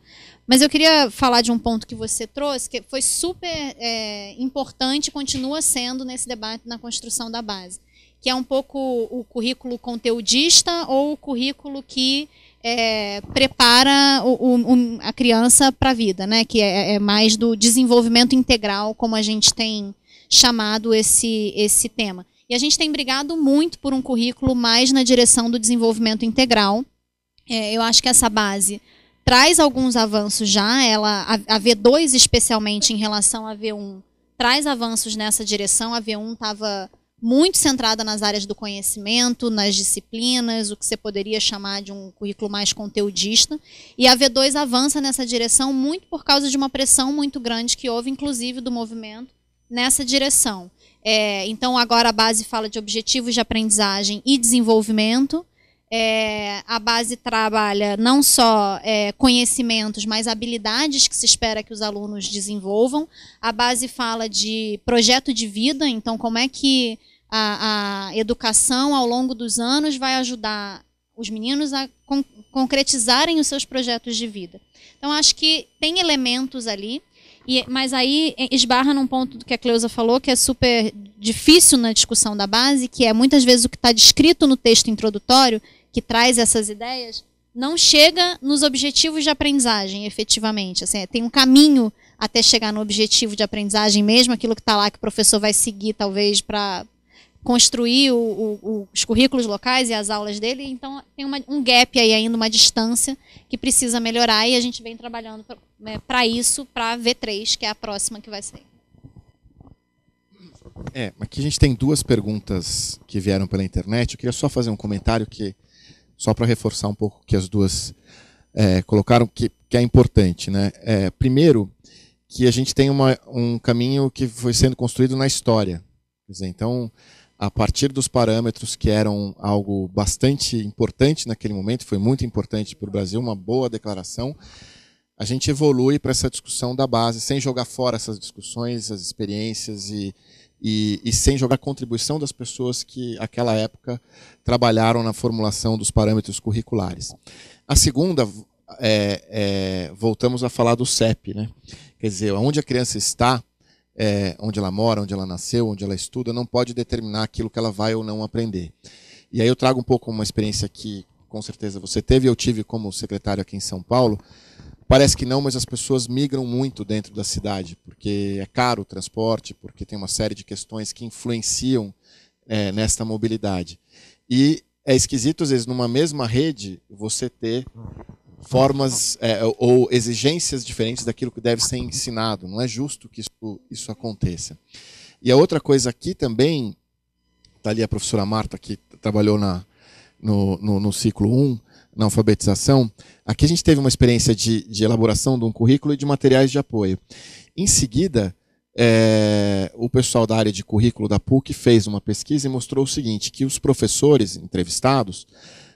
Mas eu queria falar de um ponto que você trouxe, que foi super importante e continua sendo nesse debate na construção da base, que é um pouco o currículo conteudista ou o currículo que prepara a criança para a vida, né? Que é mais do desenvolvimento integral, como a gente tem chamado esse tema. E a gente tem brigado muito por um currículo mais na direção do desenvolvimento integral. Eu acho que essa base traz alguns avanços já. A V2, especialmente em relação à V1, traz avanços nessa direção. A V1 estava muito centrada nas áreas do conhecimento, nas disciplinas, o que você poderia chamar de um currículo mais conteudista. E a V2 avança nessa direção muito por causa de uma pressão muito grande que houve, inclusive, do movimento nessa direção. Então, agora a base fala de objetivos de aprendizagem e desenvolvimento. A base trabalha não só conhecimentos, mas habilidades que se espera que os alunos desenvolvam. A base fala de projeto de vida, então como é que a educação ao longo dos anos vai ajudar os meninos a concretizarem os seus projetos de vida. Então, acho que tem elementos ali. Mas aí esbarra num ponto do que a Cleusa falou, que é super difícil na discussão da base, que é muitas vezes o que está descrito no texto introdutório, que traz essas ideias, não chega nos objetivos de aprendizagem, efetivamente. Assim, tem um caminho até chegar no objetivo de aprendizagem mesmo, aquilo que está lá que o professor vai seguir, talvez, para construir os currículos locais e as aulas dele. Então, tem um gap aí ainda, uma distância que precisa melhorar, e a gente vem trabalhando para isso, para a V3, que é a próxima que vai sair. Aqui a gente tem 2 perguntas que vieram pela internet. Eu queria só fazer um comentário, só para reforçar um pouco que as 2 colocaram, que é importante, né? Primeiro, que a gente tem um caminho que foi sendo construído na história. Quer dizer, então, a partir dos parâmetros que eram algo bastante importante naquele momento, foi muito importante para o Brasil, uma boa declaração, a gente evolui para essa discussão da base, sem jogar fora essas discussões, as experiências e sem jogar a contribuição das pessoas que, naquela época, trabalharam na formulação dos parâmetros curriculares. A segunda, voltamos a falar do CEP, né? Quer dizer, onde a criança está, onde ela mora, onde ela nasceu, onde ela estuda, não pode determinar aquilo que ela vai ou não aprender. E aí eu trago um pouco uma experiência que, com certeza, você teve, eu tive como secretário aqui em São Paulo. Parece que não, mas as pessoas migram muito dentro da cidade, porque é caro o transporte, porque tem uma série de questões que influenciam nesta mobilidade. E é esquisito, às vezes, numa mesma rede, você ter formas ou exigências diferentes daquilo que deve ser ensinado. Não é justo que isso aconteça. E a outra coisa aqui também, está ali a professora Marta, que trabalhou no ciclo 1, na alfabetização. Aqui a gente teve uma experiência de elaboração de um currículo e de materiais de apoio. Em seguida, o pessoal da área de currículo da PUC fez uma pesquisa e mostrou o seguinte, que os professores entrevistados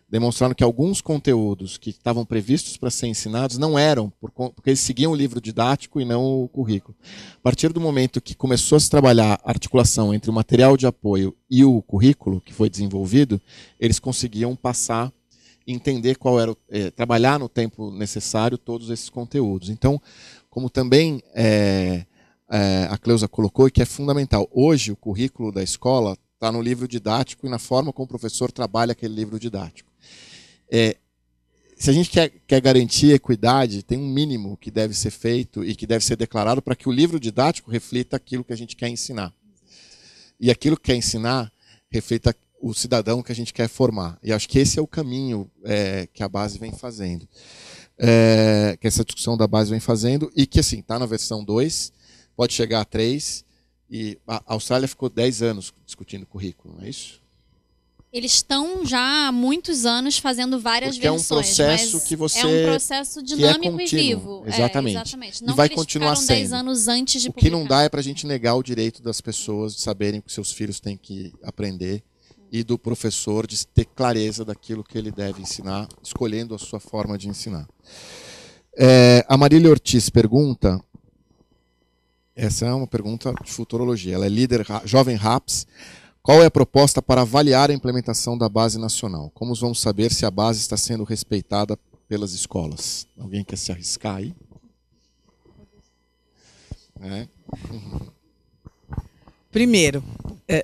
demonstraram que alguns conteúdos que estavam previstos para ser ensinados não eram, porque eles seguiam o livro didático e não o currículo. A partir do momento que começou a se trabalhar a articulação entre o material de apoio e o currículo que foi desenvolvido, eles conseguiam passar, entender qual era, trabalhar no tempo necessário todos esses conteúdos. Então, como também a Cleusa colocou, e que é fundamental, hoje o currículo da escola está no livro didático e na forma como o professor trabalha aquele livro didático. Se a gente quer garantir equidade, tem um mínimo que deve ser feito e que deve ser declarado para que o livro didático reflita aquilo que a gente quer ensinar. E aquilo que quer ensinar reflita o cidadão que a gente quer formar. E acho que esse é o caminho que a base vem fazendo. Que essa discussão da base vem fazendo e que, assim, está na versão 2, pode chegar a 3, e a Austrália ficou 10 anos discutindo currículo, não é isso? Eles estão já há muitos anos fazendo várias versões. É um processo que você... É um processo dinâmico e vivo. Exatamente. Exatamente. Não, e vai continuar sendo. 10 anos antes de o publicar. que não dá é para a gente negar o direito das pessoas de saberem que seus filhos têm que aprender e do professor de ter clareza daquilo que ele deve ensinar, escolhendo a sua forma de ensinar. A Marília Ortiz pergunta... Essa é uma pergunta de futurologia. Ela é líder jovem RAPS. Qual é a proposta para avaliar a implementação da base nacional? Como vamos saber se a base está sendo respeitada pelas escolas? Alguém quer se arriscar aí? Primeiro,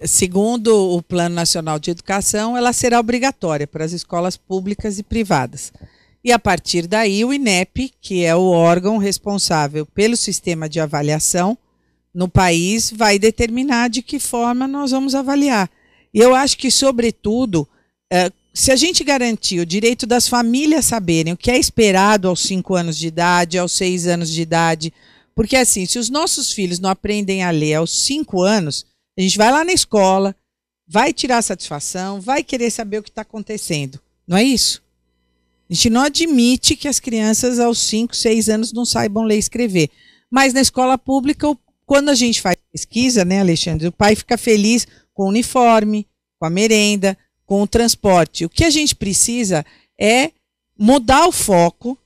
segundo o Plano Nacional de Educação, ela será obrigatória para as escolas públicas e privadas. E a partir daí, o INEP, que é o órgão responsável pelo sistema de avaliação no país, vai determinar de que forma nós vamos avaliar. E eu acho que, sobretudo, se a gente garantir o direito das famílias saberem o que é esperado aos 5 anos de idade, aos 6 anos de idade, porque assim, se os nossos filhos não aprendem a ler aos 5 anos, a gente vai lá na escola, vai tirar satisfação, vai querer saber o que está acontecendo. Não é isso? A gente não admite que as crianças aos 5, 6 anos não saibam ler e escrever. Mas na escola pública, quando a gente faz pesquisa, né, Alexandre, o pai fica feliz com o uniforme, com a merenda, com o transporte. O que a gente precisa é mudar o foco.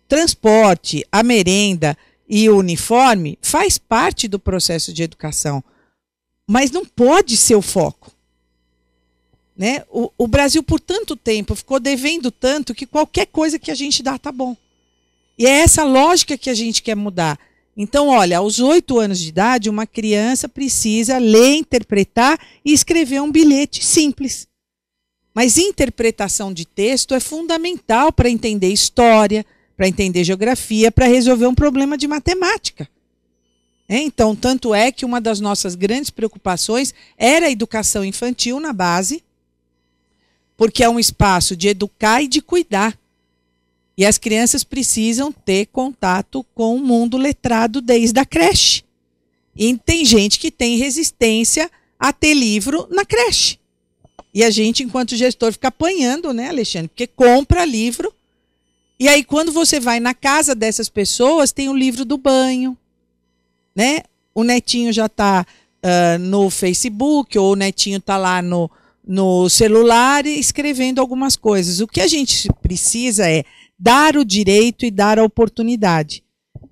Transporte, a merenda e o uniforme faz parte do processo de educação, mas não pode ser o foco. Né? O Brasil, por tanto tempo, ficou devendo tanto que qualquer coisa que a gente dá tá bom. E é essa lógica que a gente quer mudar. Então, olha, aos 8 anos de idade, uma criança precisa ler, interpretar e escrever um bilhete simples. Mas interpretação de texto é fundamental para entender história, para entender geografia, para resolver um problema de matemática. Então, tanto é que uma das nossas grandes preocupações era a educação infantil na base, porque é um espaço de educar e de cuidar. E as crianças precisam ter contato com o mundo letrado desde a creche. E tem gente que tem resistência a ter livro na creche. E a gente, enquanto gestor, fica apanhando, né, Alexandre? Porque compra livro. E aí, quando você vai na casa dessas pessoas, tem o livro do banho. Né? O netinho já está no Facebook, ou o netinho está lá no celular escrevendo algumas coisas. O que a gente precisa é dar o direito e dar a oportunidade.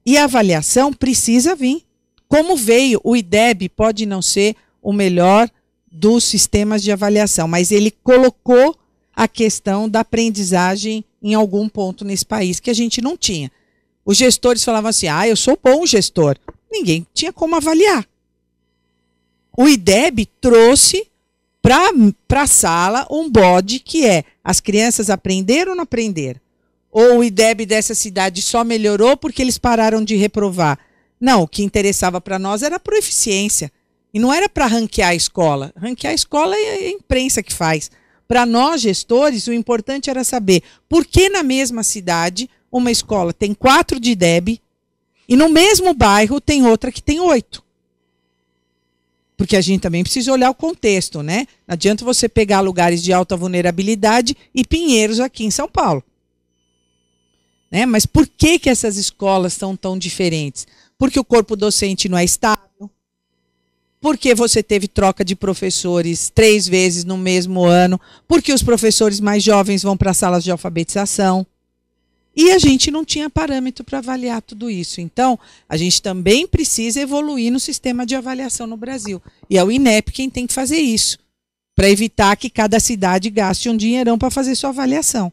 E a avaliação precisa vir. Como veio, o IDEB pode não ser o melhor dos sistemas de avaliação, mas ele colocou a questão da aprendizagem em algum ponto nesse país, que a gente não tinha. Os gestores falavam assim, eu sou bom gestor. Ninguém tinha como avaliar. O IDEB trouxe para a sala um bode que é, as crianças aprenderam ou não aprenderam? Ou o IDEB dessa cidade só melhorou porque eles pararam de reprovar? Não, o que interessava para nós era a proeficiência. E não era para ranquear a escola. Ranquear a escola é a imprensa que faz. Para nós, gestores, o importante era saber por que na mesma cidade uma escola tem 4 de IDEB e no mesmo bairro tem outra que tem 8. Porque a gente também precisa olhar o contexto, né? Não adianta você pegar lugares de alta vulnerabilidade e Pinheiros aqui em São Paulo. Né? Mas por que essas escolas são tão diferentes? Porque o corpo docente não é estável, porque você teve troca de professores 3 vezes no mesmo ano, porque os professores mais jovens vão para salas de alfabetização. E a gente não tinha parâmetro para avaliar tudo isso. Então, a gente também precisa evoluir no sistema de avaliação no Brasil. E é o INEP quem tem que fazer isso, para evitar que cada cidade gaste um dinheirão para fazer sua avaliação.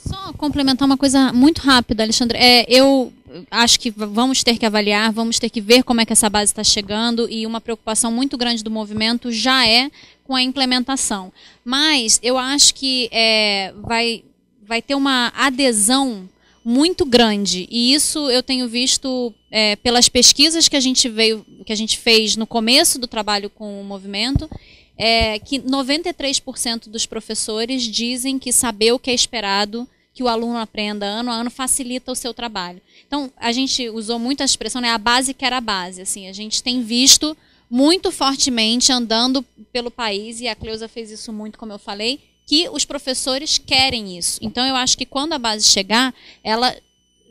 Só complementar uma coisa muito rápida, Alexandre. Eu acho que vamos ter que avaliar, vamos ter que ver como é que essa base está chegando, e uma preocupação muito grande do movimento já é com a implementação. Mas eu acho que vai ter uma adesão muito grande, e isso eu tenho visto pelas pesquisas que a gente fez no começo do trabalho com o movimento, que 93% dos professores dizem que saber o que é esperado que o aluno aprenda ano a ano facilita o seu trabalho. Então, a gente usou muito a expressão, né, a base que era a base. Assim, a gente tem visto muito fortemente andando pelo país, e a Cleusa fez isso muito, como eu falei, que os professores querem isso. Então, eu acho que quando a base chegar, ela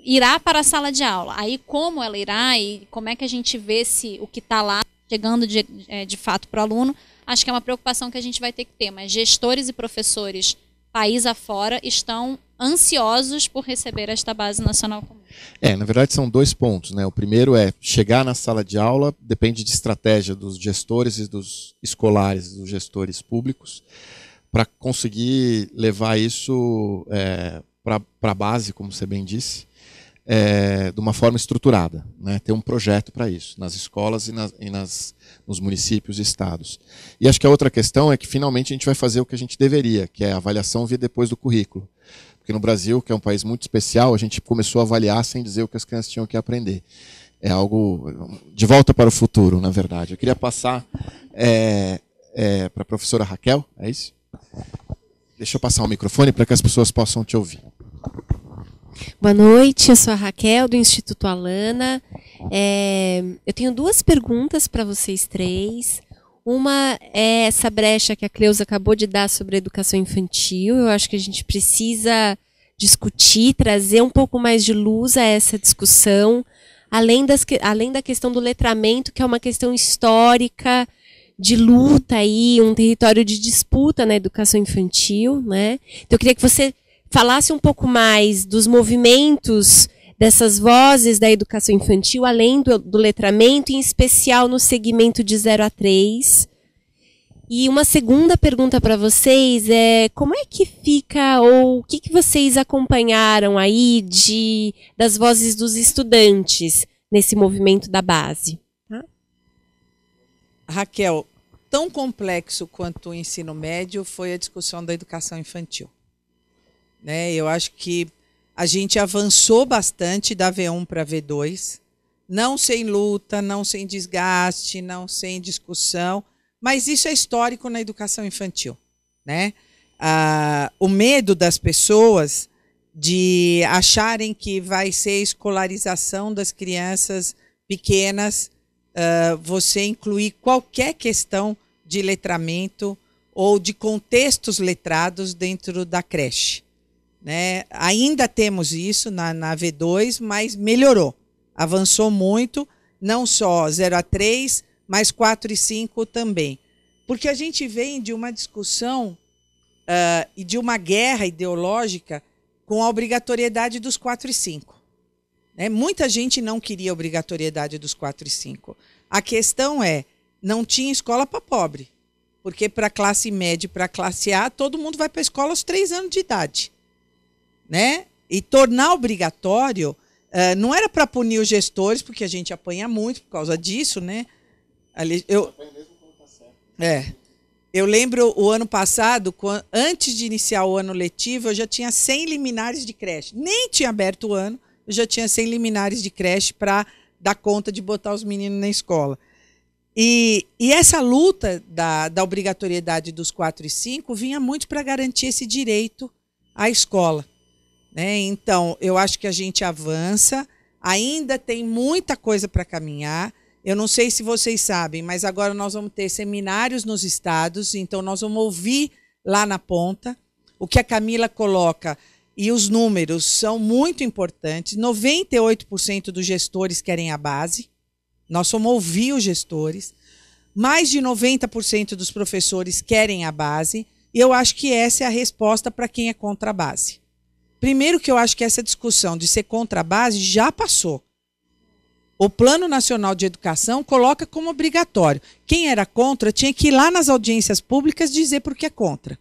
irá para a sala de aula. Aí, como ela irá e como é que a gente vê se o que está lá chegando de fato para o aluno, acho que é uma preocupação que a gente vai ter que ter. Mas gestores e professores, país afora, estão ansiosos por receber esta base nacional comum. Na verdade são 2 pontos, né? O primeiro é chegar na sala de aula, depende de estratégia dos gestores e dos escolares, dos gestores públicos, para conseguir levar isso para a base, como você bem disse, de uma forma estruturada, né? Ter um projeto para isso, nas escolas e nos municípios e estados. E acho que a outra questão é que finalmente a gente vai fazer o que a gente deveria, que é a avaliação vir depois do currículo. Porque no Brasil, que é um país muito especial, a gente começou a avaliar sem dizer o que as crianças tinham que aprender. É algo de volta para o futuro, na verdade. Eu queria passar para a professora Raquel, é isso? Deixa eu passar o microfone para que as pessoas possam te ouvir. Boa noite, eu sou a Raquel, do Instituto Alana. Eu tenho 2 perguntas para vocês 3. Uma é essa brecha que a Cleusa acabou de dar sobre a educação infantil. Eu acho que a gente precisa discutir, trazer um pouco mais de luz a essa discussão, além da questão do letramento, que é uma questão histórica, de luta aí, um território de disputa na educação infantil, né? Então eu queria que você falasse um pouco mais dos movimentos dessas vozes da educação infantil, além do letramento, em especial no segmento de 0 a 3. E uma segunda pergunta para vocês é como é que fica, ou o que vocês acompanharam aí das vozes dos estudantes nesse movimento da base? Raquel, tão complexo quanto o ensino médio foi a discussão da educação infantil. Né? Eu acho que a gente avançou bastante da V1 para a V2, não sem luta, não sem desgaste, não sem discussão, mas isso é histórico na educação infantil. Né? O medo das pessoas de acharem que vai ser escolarização das crianças pequenas, você incluir qualquer questão de letramento ou de contextos letrados dentro da creche. Né? Ainda temos isso na V2, mas melhorou. Avançou muito, não só 0 a 3, mas 4 e 5 também. Porque a gente vem de uma discussão e de uma guerra ideológica com a obrigatoriedade dos 4 e 5. Né? Muita gente não queria a obrigatoriedade dos 4 e 5. A questão não tinha escola para pobre. Porque para a classe média e para a classe A, todo mundo vai para a escola aos 3 anos de idade. Né? E tornar obrigatório, não era para punir os gestores, porque a gente apanha muito por causa disso, né? Eu lembro o ano passado, antes de iniciar o ano letivo, eu já tinha 100 liminares de creche. Nem tinha aberto o ano, eu já tinha 100 liminares de creche para dar conta de botar os meninos na escola. E essa luta da obrigatoriedade dos 4 e 5 vinha muito para garantir esse direito à escola. Né? Então, eu acho que a gente avança, ainda tem muita coisa para caminhar. Eu não sei se vocês sabem, mas agora nós vamos ter seminários nos estados, então nós vamos ouvir lá na ponta o que a Camila coloca, e os números são muito importantes. 98% dos gestores querem a base. Nós vamos ouvir os gestores. Mais de 90% dos professores querem a base. E eu acho que essa é a resposta para quem é contra a base. Primeiro que eu acho que essa discussão de ser contra a base já passou. O Plano Nacional de Educação coloca como obrigatório. Quem era contra tinha que ir lá nas audiências públicas dizer por que é contra.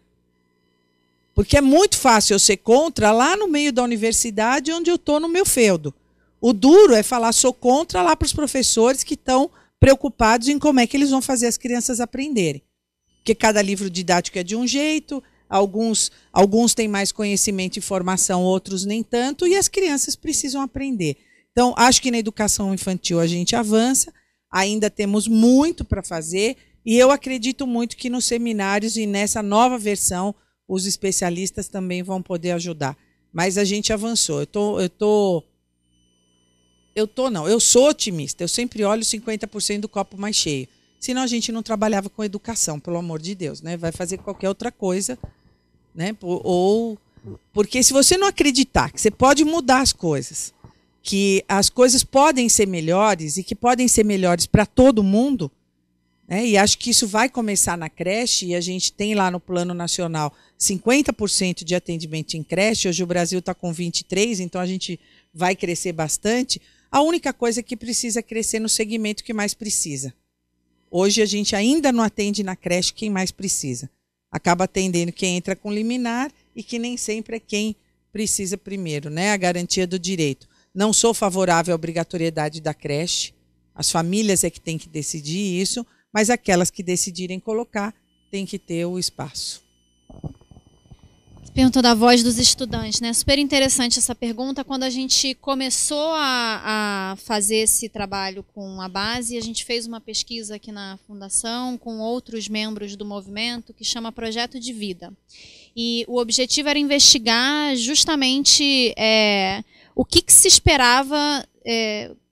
Porque é muito fácil eu ser contra lá no meio da universidade, onde eu estou no meu feudo. O duro é falar sou contra lá para os professores que estão preocupados em como é que eles vão fazer as crianças aprenderem. Porque cada livro didático é de um jeito, alguns têm mais conhecimento e formação, outros nem tanto, e as crianças precisam aprender. Então, acho que na educação infantil a gente avança, ainda temos muito para fazer, e eu acredito muito que nos seminários e nessa nova versão, os especialistas também vão poder ajudar. Mas a gente avançou. Eu sou otimista, eu sempre olho 50% do copo mais cheio. Senão a gente não trabalhava com educação, pelo amor de Deus, né? Vai fazer qualquer outra coisa, né? Porque se você não acreditar que você pode mudar as coisas, que as coisas podem ser melhores e que podem ser melhores para todo mundo, né? E acho que isso vai começar na creche, e a gente tem lá no Plano Nacional 50% de atendimento em creche, hoje o Brasil está com 23%, então a gente vai crescer bastante. A única coisa é que precisa crescer no segmento que mais precisa. Hoje a gente ainda não atende na creche quem mais precisa. Acaba atendendo quem entra com liminar e que nem sempre é quem precisa primeiro, né? A garantia do direito. Não sou favorável à obrigatoriedade da creche. As famílias é que têm que decidir isso, mas aquelas que decidirem colocar têm que ter o espaço. Perguntou da voz dos estudantes, né? Super interessante essa pergunta. Quando a gente começou a fazer esse trabalho com a base, a gente fez uma pesquisa aqui na Fundação com outros membros do movimento que chama Projeto de Vida. E o objetivo era investigar justamente o que se esperava,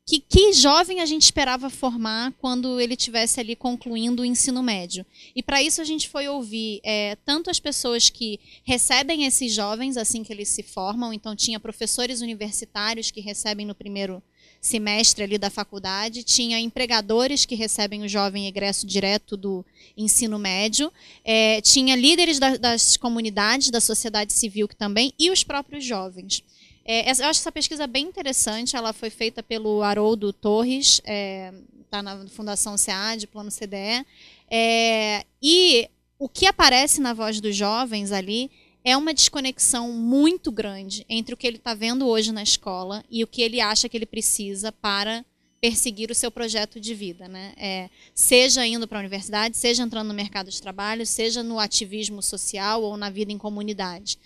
que jovem a gente esperava formar quando ele estivesse ali concluindo o ensino médio. E para isso a gente foi ouvir tanto as pessoas que recebem esses jovens assim que eles se formam, então tinha professores universitários que recebem no primeiro semestre ali da faculdade, tinha empregadores que recebem o jovem egresso direto do ensino médio, tinha líderes das comunidades, da sociedade civil que também, e os próprios jovens. Eu acho essa pesquisa bem interessante, ela foi feita pelo Haroldo Torres, está na Fundação SEAD, Plano CDE, e o que aparece na voz dos jovens ali é uma desconexão muito grande entre o que ele está vendo hoje na escola e o que ele acha que ele precisa para perseguir o seu projeto de vida, né? Seja indo para a universidade, seja entrando no mercado de trabalho, seja no ativismo social ou na vida em comunidade.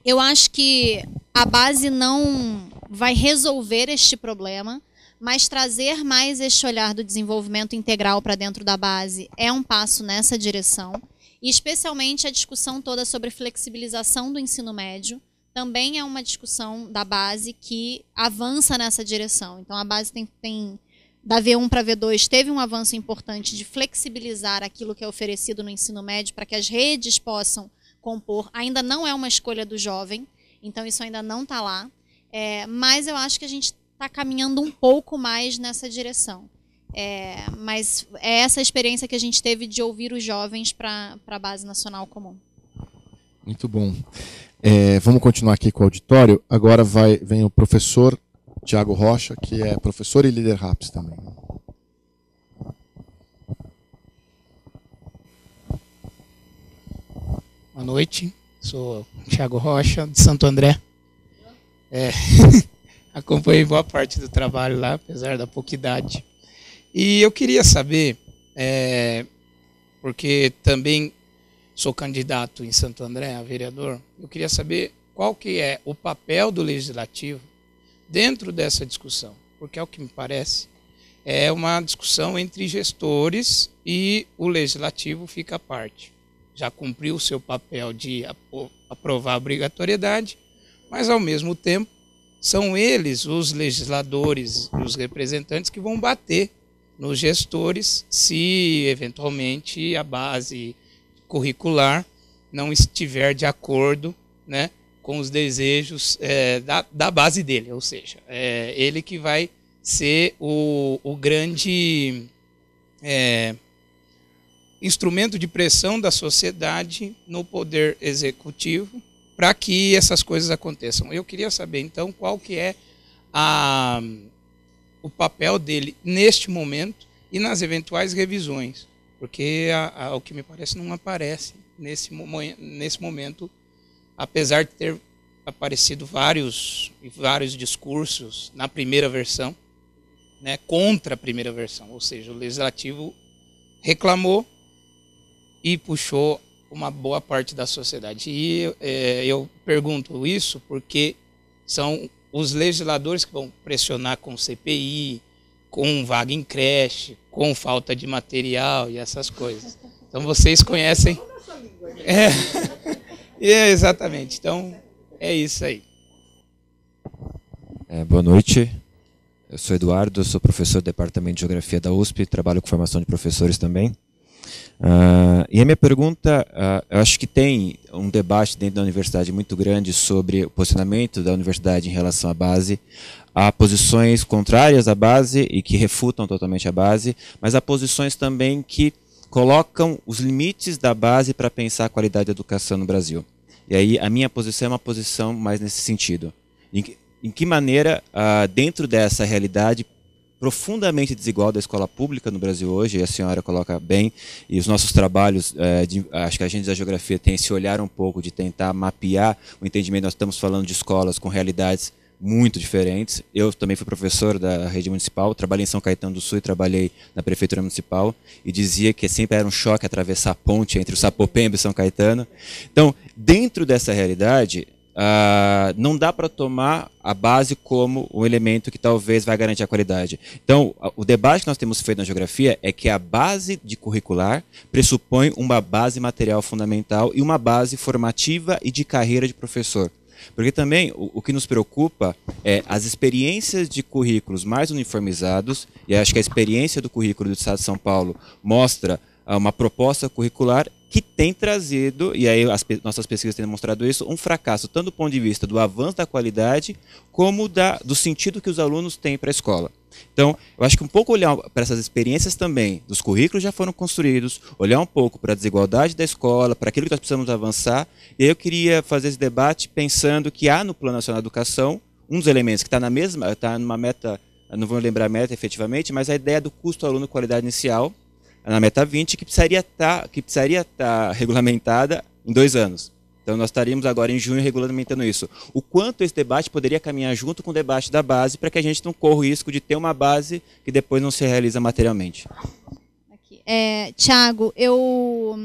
Eu acho que a base não vai resolver este problema, mas trazer mais este olhar do desenvolvimento integral para dentro da base é um passo nessa direção. E especialmente a discussão toda sobre flexibilização do ensino médio também é uma discussão da base que avança nessa direção. Então a base da V1 para V2 teve um avanço importante de flexibilizar aquilo que é oferecido no ensino médio para que as redes possam compor. Ainda não é uma escolha do jovem, então isso ainda não está lá, mas eu acho que a gente está caminhando um pouco mais nessa direção. Mas é essa experiência que a gente teve de ouvir os jovens para a Base Nacional Comum. Muito bom. Vamos continuar aqui com o auditório. Agora vem o professor Tiago Rocha, que é professor e líder RAPS também. Boa noite, sou Thiago Rocha, de Santo André. Acompanhei boa parte do trabalho lá, apesar da pouca idade. E eu queria saber, porque também sou candidato em Santo André a vereador, eu queria saber qual que é o papel do Legislativo dentro dessa discussão, porque é o que me parece, é uma discussão entre gestores e o Legislativo fica à parte. Já cumpriu o seu papel de aprovar a obrigatoriedade, mas ao mesmo tempo são eles, os legisladores, os representantes que vão bater nos gestores se eventualmente a base curricular não estiver de acordo, né, com os desejos da base dele, ou seja, ele que vai ser o grande instrumento de pressão da sociedade no poder executivo para que essas coisas aconteçam. Eu queria saber, então, qual que é o papel dele neste momento e nas eventuais revisões, porque o que me parece não aparece nesse momento, apesar de ter aparecido vários discursos na primeira versão, né, contra a primeira versão, ou seja, o Legislativo reclamou e puxou uma boa parte da sociedade. E eu pergunto isso porque são os legisladores que vão pressionar com CPI, com vaga em creche, com falta de material e essas coisas. Então vocês conhecem. Exatamente. Então é isso aí. Boa noite. Eu sou Eduardo, sou professor do Departamento de Geografia da USP, trabalho com formação de professores também. E a minha pergunta, eu acho que tem um debate dentro da universidade muito grande sobre o posicionamento da universidade em relação à base. Há posições contrárias à base e que refutam totalmente a base, mas há posições também que colocam os limites da base para pensar a qualidade da educação no Brasil. E aí a minha posição é uma posição mais nesse sentido. Em que maneira, dentro dessa realidade profundamente desigual da escola pública no Brasil hoje, e a senhora coloca bem, e os nossos trabalhos, acho que a gente da geografia tem esse olhar um pouco de tentar mapear o entendimento. Nós estamos falando de escolas com realidades muito diferentes. Eu também fui professor da rede municipal, trabalhei em São Caetano do Sul e trabalhei na prefeitura municipal, e dizia que sempre era um choque atravessar a ponte entre o Sapopemba e São Caetano. Então, dentro dessa realidade, não dá para tomar a base como um elemento que talvez vai garantir a qualidade. Então, o debate que nós temos feito na geografia é que a base de curricular pressupõe uma base material fundamental e uma base formativa e de carreira de professor. Porque também o que nos preocupa é as experiências de currículos mais uniformizados, e acho que a experiência do currículo do Estado de São Paulo mostra uma proposta curricular que tem trazido, e aí nossas pesquisas têm demonstrado isso, um fracasso, tanto do ponto de vista do avanço da qualidade, como do sentido que os alunos têm para a escola. Então, eu acho que um pouco olhar para essas experiências também, dos currículos já foram construídos, olhar um pouco para a desigualdade da escola, para aquilo que nós precisamos avançar, e aí eu queria fazer esse debate pensando que há no Plano Nacional de Educação um dos elementos que está numa meta, não vou lembrar a meta efetivamente, mas a ideia do custo aluno qualidade inicial, na meta 20, que precisaria estar regulamentada em 2 anos. Então nós estaríamos agora em junho regulamentando isso. O quanto esse debate poderia caminhar junto com o debate da base para que a gente não corra o risco de ter uma base que depois não se realiza materialmente. Tiago, eu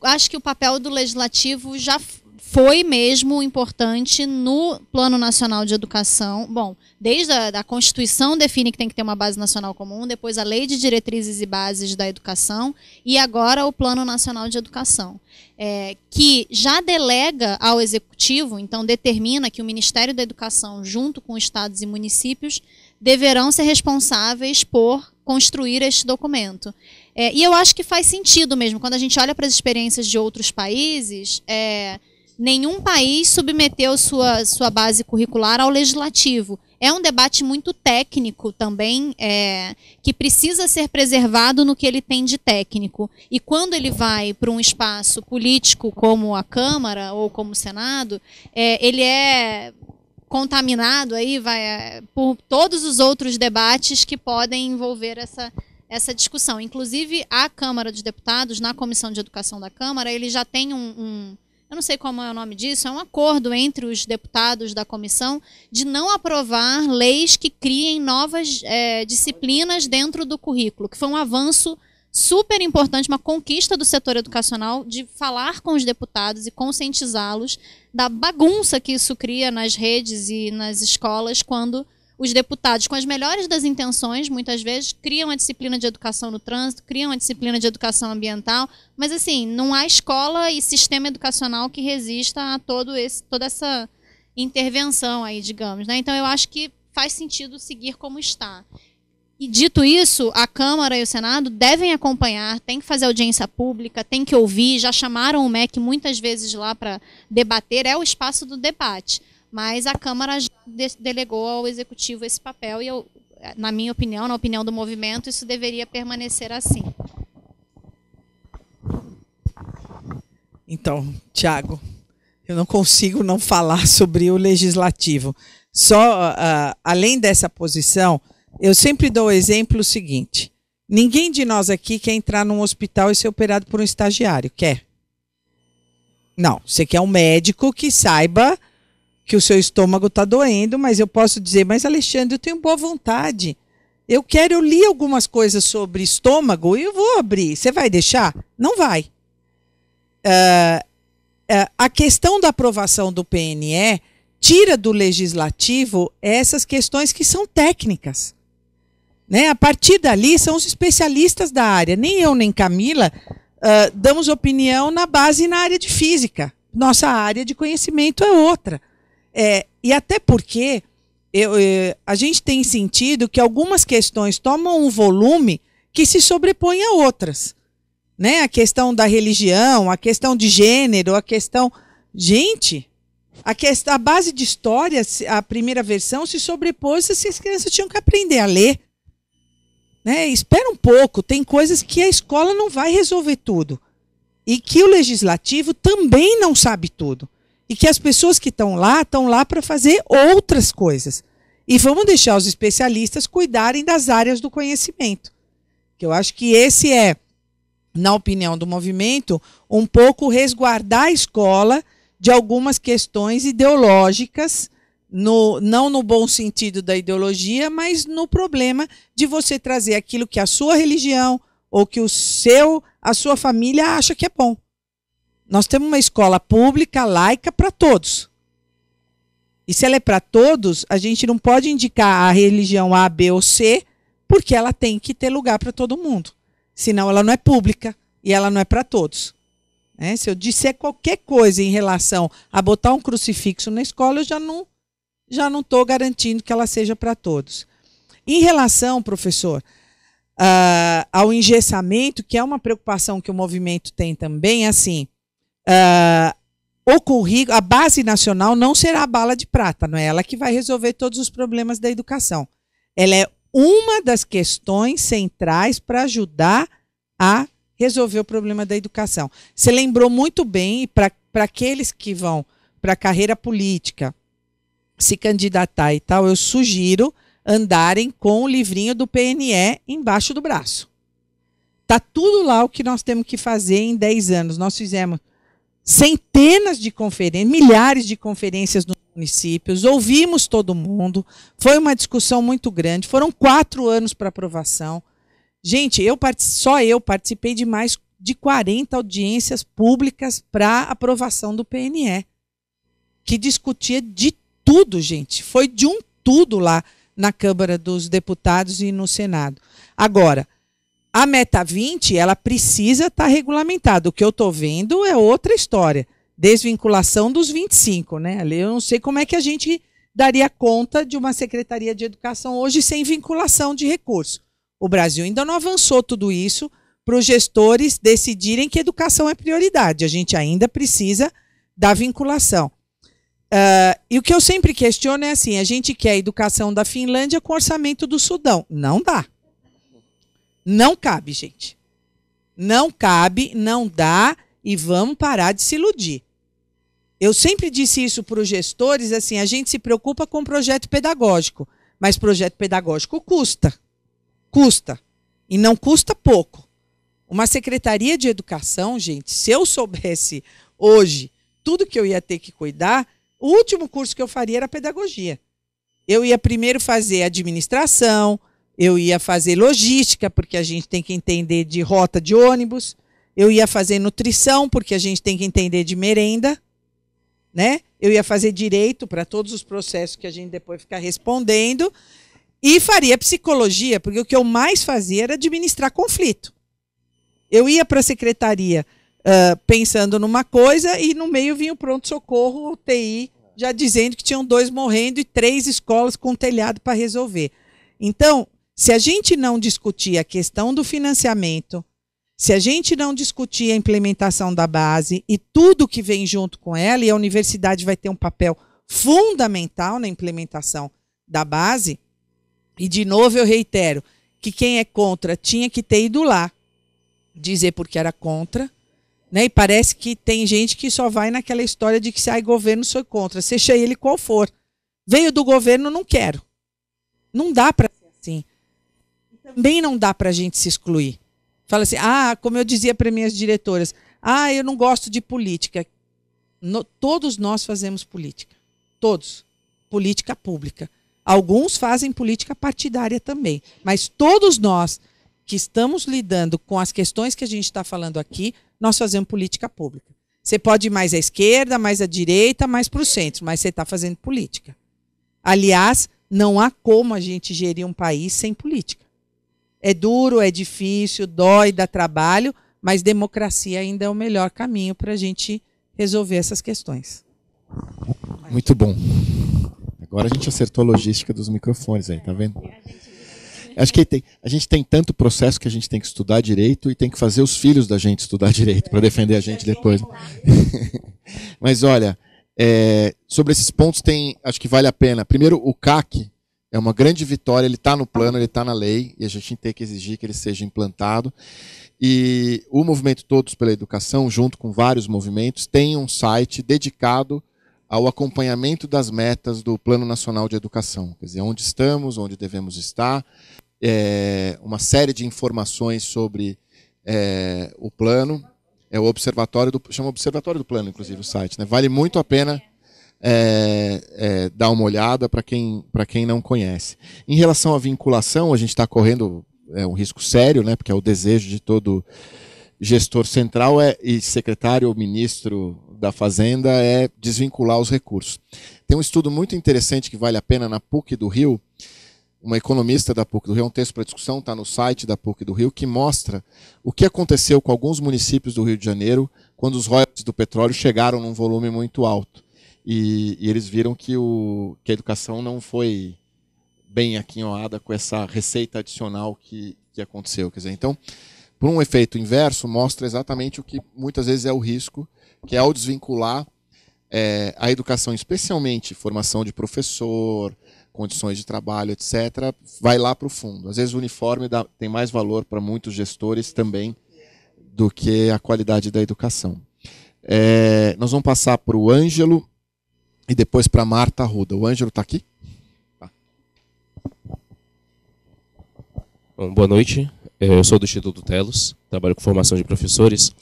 acho que o papel do Legislativo já foi mesmo importante no Plano Nacional de Educação. Bom, desde a Constituição define que tem que ter uma base nacional comum, depois a Lei de Diretrizes e Bases da Educação e agora o Plano Nacional de Educação, que já delega ao Executivo, então determina que o Ministério da Educação, junto com estados e municípios, deverão ser responsáveis por construir este documento. E eu acho que faz sentido mesmo, quando a gente olha para as experiências de outros países, nenhum país submeteu sua base curricular ao legislativo. É um debate muito técnico também, que precisa ser preservado no que ele tem de técnico. E quando ele vai para um espaço político como a Câmara ou como o Senado, ele é contaminado aí, por todos os outros debates que podem envolver essa discussão. Inclusive, a Câmara dos Deputados, na Comissão de Educação da Câmara, ele já tem eu não sei como é o nome disso, é um acordo entre os deputados da comissão de não aprovar leis que criem novas disciplinas dentro do currículo, que foi um avanço super importante, uma conquista do setor educacional, de falar com os deputados e conscientizá-los da bagunça que isso cria nas redes e nas escolas, quando os deputados, com as melhores das intenções, muitas vezes, criam a disciplina de educação no trânsito, criam a disciplina de educação ambiental, mas assim, não há escola e sistema educacional que resista a toda essa intervenção aí, digamos, né? Então eu acho que faz sentido seguir como está. E dito isso, a Câmara e o Senado devem acompanhar, tem que fazer audiência pública, tem que ouvir, já chamaram o MEC muitas vezes lá para debater, é o espaço do debate. Mas a Câmara já delegou ao Executivo esse papel e, na minha opinião, na opinião do movimento, isso deveria permanecer assim. Então, Tiago, eu não consigo não falar sobre o Legislativo. Só, além dessa posição, eu sempre dou o exemplo seguinte. Ninguém de nós aqui quer entrar num hospital e ser operado por um estagiário, quer? Não, você quer um médico que saiba que o seu estômago está doendo, mas eu posso dizer, mas Alexandre, eu tenho boa vontade. Eu li algumas coisas sobre estômago e eu vou abrir. Você vai deixar? Não vai. A questão da aprovação do PNE tira do legislativo essas questões que são técnicas. Né? A partir dali, são os especialistas da área. Nem eu, nem Camila damos opinião na base e na área de física. Nossa área de conhecimento é outra. E até porque a gente tem sentido que algumas questões tomam um volume que se sobrepõe a outras. Né? A questão da religião, a questão de gênero, a questão... Gente, a base de história, a primeira versão, se sobrepôs se as crianças tinham que aprender a ler. Né? Espera um pouco, tem coisas que a escola não vai resolver tudo. E que o legislativo também não sabe tudo. E que as pessoas que estão lá para fazer outras coisas. E vamos deixar os especialistas cuidarem das áreas do conhecimento. Que eu acho que esse é, na opinião do movimento, um pouco resguardar a escola de algumas questões ideológicas, não no bom sentido da ideologia, mas no problema de você trazer aquilo que a sua religião ou que a sua família acha que é bom. Nós temos uma escola pública, laica, para todos. E se ela é para todos, a gente não pode indicar a religião A, B ou C, porque ela tem que ter lugar para todo mundo. Senão ela não é pública e ela não é para todos. Né? Se eu disser qualquer coisa em relação a botar um crucifixo na escola, eu já não estou garantindo que ela seja para todos. Em relação, professor, ao engessamento, que é uma preocupação que o movimento tem também, assim... o currículo, a base nacional não será a bala de prata, não é ela que vai resolver todos os problemas da educação. Ela é uma das questões centrais para ajudar a resolver o problema da educação. Você lembrou muito bem, e para aqueles que vão para a carreira política, se candidatar e tal, eu sugiro andarem com o livrinho do PNE embaixo do braço. Está tudo lá o que nós temos que fazer em 10 anos. Nós fizemos centenas de conferências, milhares de conferências nos municípios, ouvimos todo mundo, foi uma discussão muito grande, foram 4 anos para aprovação. Gente, só eu participei de mais de 40 audiências públicas para aprovação do PNE, que discutia de tudo, gente, foi de um tudo lá na Câmara dos Deputados e no Senado. Agora, a Meta 20, ela precisa estar regulamentada. O que eu estou vendo é outra história. Desvinculação dos 25, né? Eu não sei como é que a gente daria conta de uma Secretaria de Educação hoje sem vinculação de recurso. O Brasil ainda não avançou tudo isso para os gestores decidirem que educação é prioridade. A gente ainda precisa da vinculação. E o que eu sempre questiono é assim, a gente quer a educação da Finlândia com orçamento do Sudão. Não dá. Não cabe, gente. Não cabe, não dá e vamos parar de se iludir. Eu sempre disse isso para os gestores, assim, a gente se preocupa com projeto pedagógico, mas projeto pedagógico custa. Custa. E não custa pouco. Uma secretaria de educação, gente, se eu soubesse hoje tudo que eu ia ter que cuidar, o último curso que eu faria era pedagogia. Eu ia primeiro fazer administração, eu ia fazer logística, porque a gente tem que entender de rota de ônibus, eu ia fazer nutrição, porque a gente tem que entender de merenda, né? Eu ia fazer direito para todos os processos que a gente depois fica respondendo, e faria psicologia, porque o que eu mais fazia era administrar conflito. Eu ia para a secretaria pensando numa coisa e no meio vinha o pronto-socorro, o TI, já dizendo que tinham 2 morrendo e 3 escolas com telhado para resolver. Então, se a gente não discutir a questão do financiamento, se a gente não discutir a implementação da base e tudo que vem junto com ela, e a universidade vai ter um papel fundamental na implementação da base, e de novo eu reitero que quem é contra tinha que ter ido lá dizer porque era contra, né? E parece que tem gente que só vai naquela história de que se governo sou contra, seja ele qual for. Veio do governo, não quero. Não dá para ser assim. Também não dá para a gente se excluir. Fala assim, como eu dizia para minhas diretoras, eu não gosto de política. Todos nós fazemos política. Todos. Política pública. Alguns fazem política partidária também. Mas todos nós que estamos lidando com as questões que a gente está falando aqui, nós fazemos política pública. Você pode ir mais à esquerda, mais à direita, mais para o centro, mas você está fazendo política. Aliás, não há como a gente gerir um país sem política. É duro, é difícil, dói, dá trabalho, mas democracia ainda é o melhor caminho para a gente resolver essas questões. Muito bom. Agora a gente acertou a logística dos microfones aí, tá vendo? Acho que a gente tem tanto processo que a gente tem que estudar direito e tem que fazer os filhos da gente estudar direito para defender a gente depois. Mas olha, sobre esses pontos acho que vale a pena. Primeiro, o CAC é uma grande vitória, ele está no plano, ele está na lei, e a gente tem que exigir que ele seja implantado. E o Movimento Todos pela Educação, junto com vários movimentos, tem um site dedicado ao acompanhamento das metas do Plano Nacional de Educação. Quer dizer, onde estamos, onde devemos estar, uma série de informações sobre o plano, o Observatório chama Observatório do Plano, inclusive, o site, né? Vale muito a pena dar uma olhada para quem não conhece. Em relação à vinculação, a gente está correndo um risco sério, né? Porque é o desejo de todo gestor central e secretário ou ministro da Fazenda desvincular os recursos. Tem um estudo muito interessante que vale a pena na PUC do Rio, uma economista da PUC do Rio, um texto para discussão, está no site da PUC do Rio, que mostra o que aconteceu com alguns municípios do Rio de Janeiro quando os royalties do petróleo chegaram num volume muito alto. E eles viram que a educação não foi bem aquinhoada com essa receita adicional que aconteceu. Quer dizer, então, por um efeito inverso, mostra exatamente o que muitas vezes é o risco, que é ao desvincular a educação, especialmente formação de professor, condições de trabalho, etc., vai lá para o fundo. Às vezes o uniforme tem mais valor para muitos gestores também do que a qualidade da educação. Nós vamos passar para o Ângelo e depois para a Marta Arruda. O Ângelo está aqui? Tá. Bom, boa noite. Eu sou do Instituto Telos, trabalho com formação de professores.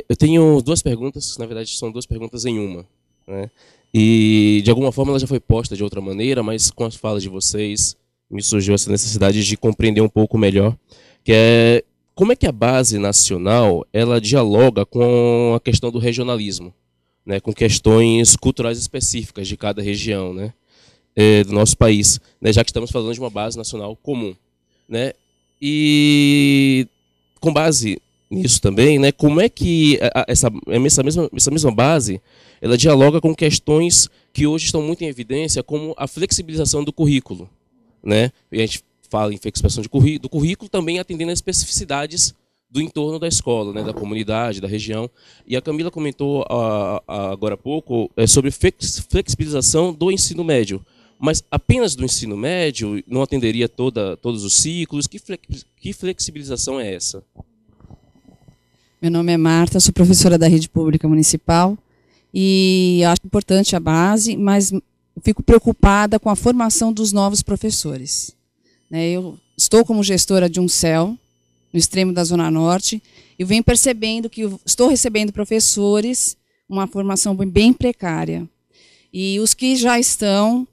Eu tenho 2 perguntas, na verdade são 2 perguntas em uma, né? E de alguma forma ela já foi posta de outra maneira, mas com as falas de vocês me surgiu essa necessidade de compreender um pouco melhor, que é como é que a base nacional ela dialoga com a questão do regionalismo, né, com questões culturais específicas de cada região, né, do nosso país, né, já que estamos falando de uma base nacional comum, né, e com base nisso também, né, como é que essa mesma base ela dialoga com questões que hoje estão muito em evidência, como a flexibilização do currículo, né? E a gente fala em flexibilização do currículo também atendendo às especificidades do entorno da escola, né, da comunidade, da região. E a Camila comentou agora há pouco sobre flexibilização do ensino médio. Mas apenas do ensino médio não atenderia todos os ciclos? Que flexibilização é essa? Meu nome é Marta, sou professora da Rede Pública Municipal e acho importante a base, mas fico preocupada com a formação dos novos professores. Eu estou como gestora de um CEL, no extremo da Zona Norte, e venho percebendo que estou recebendo professores, uma formação bem precária. E os que já estão,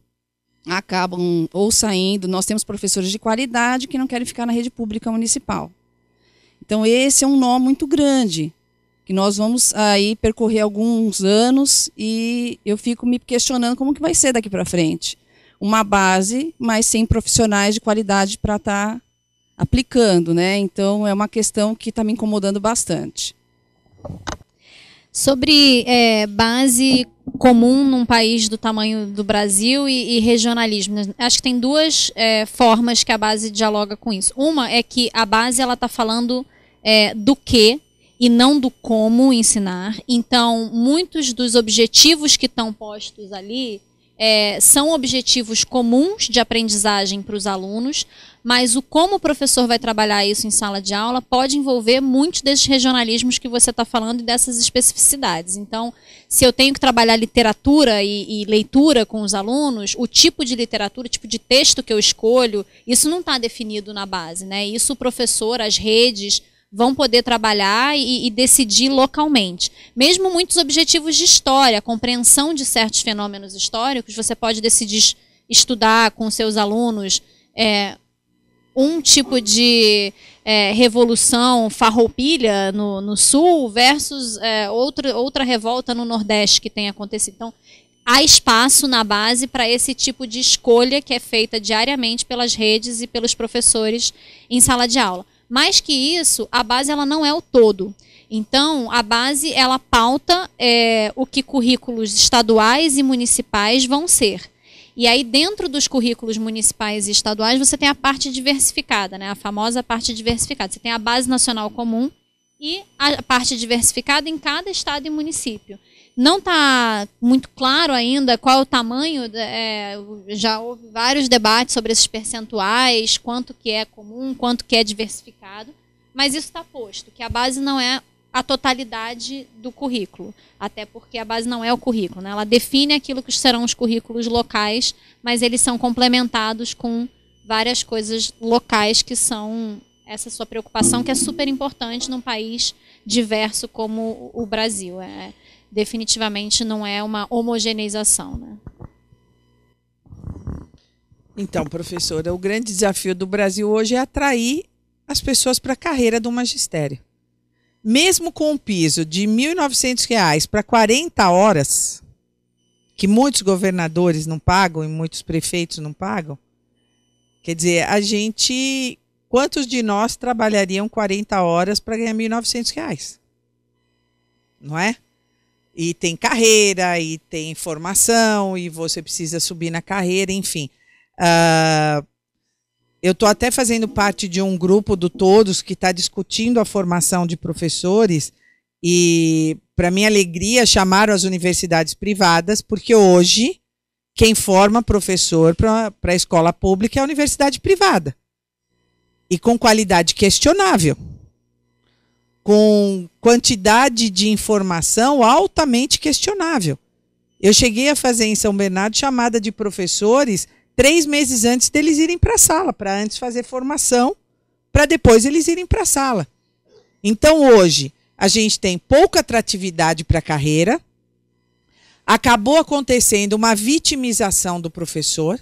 acabam ou saindo. Nós temos professores de qualidade que não querem ficar na rede pública municipal. Então, esse é um nó muito grande, que nós vamos aí percorrer alguns anos e eu fico me questionando como que vai ser daqui para frente. Uma base, mas sem profissionais de qualidade para estar aplicando, né? Então, é uma questão que está me incomodando bastante. Sobre base comum num país do tamanho do Brasil e regionalismo, acho que tem duas formas que a base dialoga com isso. Uma é que a base está falando do que e não do como ensinar. Então, muitos dos objetivos que estão postos ali são objetivos comuns de aprendizagem para os alunos, mas o como o professor vai trabalhar isso em sala de aula pode envolver muitos desses regionalismos que você está falando e dessas especificidades. Então, se eu tenho que trabalhar literatura e leitura com os alunos, o tipo de literatura, o tipo de texto que eu escolho, isso não está definido na base, né? Isso o professor, as redes vão poder trabalhar e decidir localmente. Mesmo muitos objetivos de história, a compreensão de certos fenômenos históricos, você pode decidir estudar com seus alunos um tipo de revolução farroupilha no sul versus outra revolta no Nordeste que tem acontecido. Então, há espaço na base para esse tipo de escolha que é feita diariamente pelas redes e pelos professores em sala de aula. Mais que isso, a base ela não é o todo. Então, a base ela pauta o que currículos estaduais e municipais vão ser. E aí, dentro dos currículos municipais e estaduais, você tem a parte diversificada, né? A famosa parte diversificada. Você tem a base nacional comum e a parte diversificada em cada estado e município. Não está muito claro ainda qual é o tamanho, já houve vários debates sobre esses percentuais, quanto que é comum, quanto que é diversificado, mas isso está posto, que a base não é a totalidade do currículo, até porque a base não é o currículo, né? Ela define aquilo que serão os currículos locais, mas eles são complementados com várias coisas locais que são essa sua preocupação, que é super importante num país diverso como o Brasil. Definitivamente não é uma homogeneização, né? Então, professora, o grande desafio do Brasil hoje é atrair as pessoas para a carreira do magistério. Mesmo com um piso de R$ 1.900 para 40 horas, que muitos governadores não pagam e muitos prefeitos não pagam, quer dizer, quantos de nós trabalhariam 40 horas para ganhar R$ 1.900? Não é? E tem carreira, e tem formação, e você precisa subir na carreira, enfim. Eu estou até fazendo parte de um grupo do Todos que está discutindo a formação de professores e, para minha alegria, chamaram as universidades privadas, porque hoje quem forma professor para a escola pública é a universidade privada. E com qualidade questionável. Com quantidade de informação altamente questionável. Eu cheguei a fazer em São Bernardo chamada de professores 3 meses antes deles irem para a sala, para antes fazer formação, para depois eles irem para a sala. Então, hoje, a gente tem pouca atratividade para a carreira, acabou acontecendo uma vitimização do professor,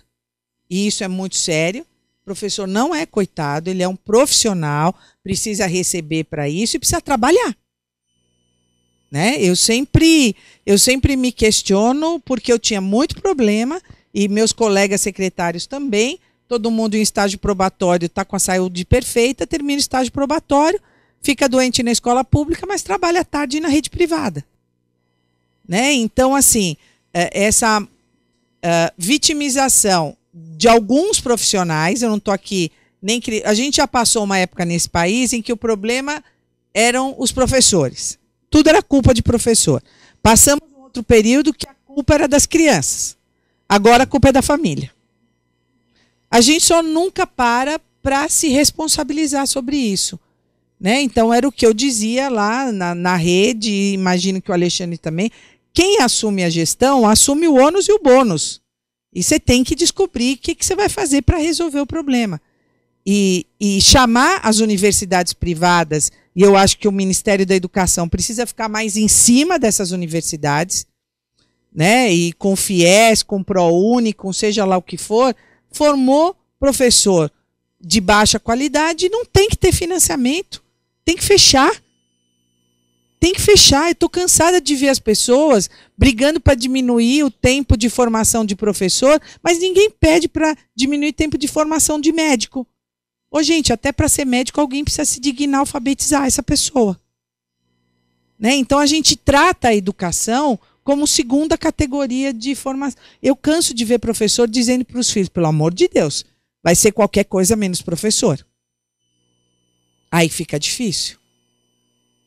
e isso é muito sério. O professor não é coitado, ele é um profissional, precisa receber para isso e precisa trabalhar. Né? Eu sempre me questiono, porque eu tinha muito problema, e meus colegas secretários também, todo mundo em estágio probatório está com a saúde perfeita, termina o estágio probatório, fica doente na escola pública, mas trabalha à tarde na rede privada. Né? Então, assim, essa vitimização de alguns profissionais, eu não estou aqui, a gente já passou uma época nesse país em que o problema eram os professores. Tudo era culpa de professor. Passamos um outro período que a culpa era das crianças. Agora a culpa é da família. A gente só nunca para se responsabilizar sobre isso. Né? Então, era o que eu dizia lá na rede, e imagino que o Alexandre também. Quem assume a gestão, assume o ônus e o bônus. E você tem que descobrir o que você vai fazer para resolver o problema. e chamar as universidades privadas, e eu acho que o Ministério da Educação precisa ficar mais em cima dessas universidades, né? E com FIES, com ProUni, com seja lá o que for, formou professor de baixa qualidade e não tem que ter financiamento, tem que fechar. Tem que fechar. Eu estou cansada de ver as pessoas brigando para diminuir o tempo de formação de professor, mas ninguém pede para diminuir o tempo de formação de médico. Ô, gente, até para ser médico alguém precisa se dignar a alfabetizar essa pessoa. Né? Então a gente trata a educação como segunda categoria de formação. Eu canso de ver professor dizendo para os filhos, pelo amor de Deus, vai ser qualquer coisa menos professor. Aí fica difícil.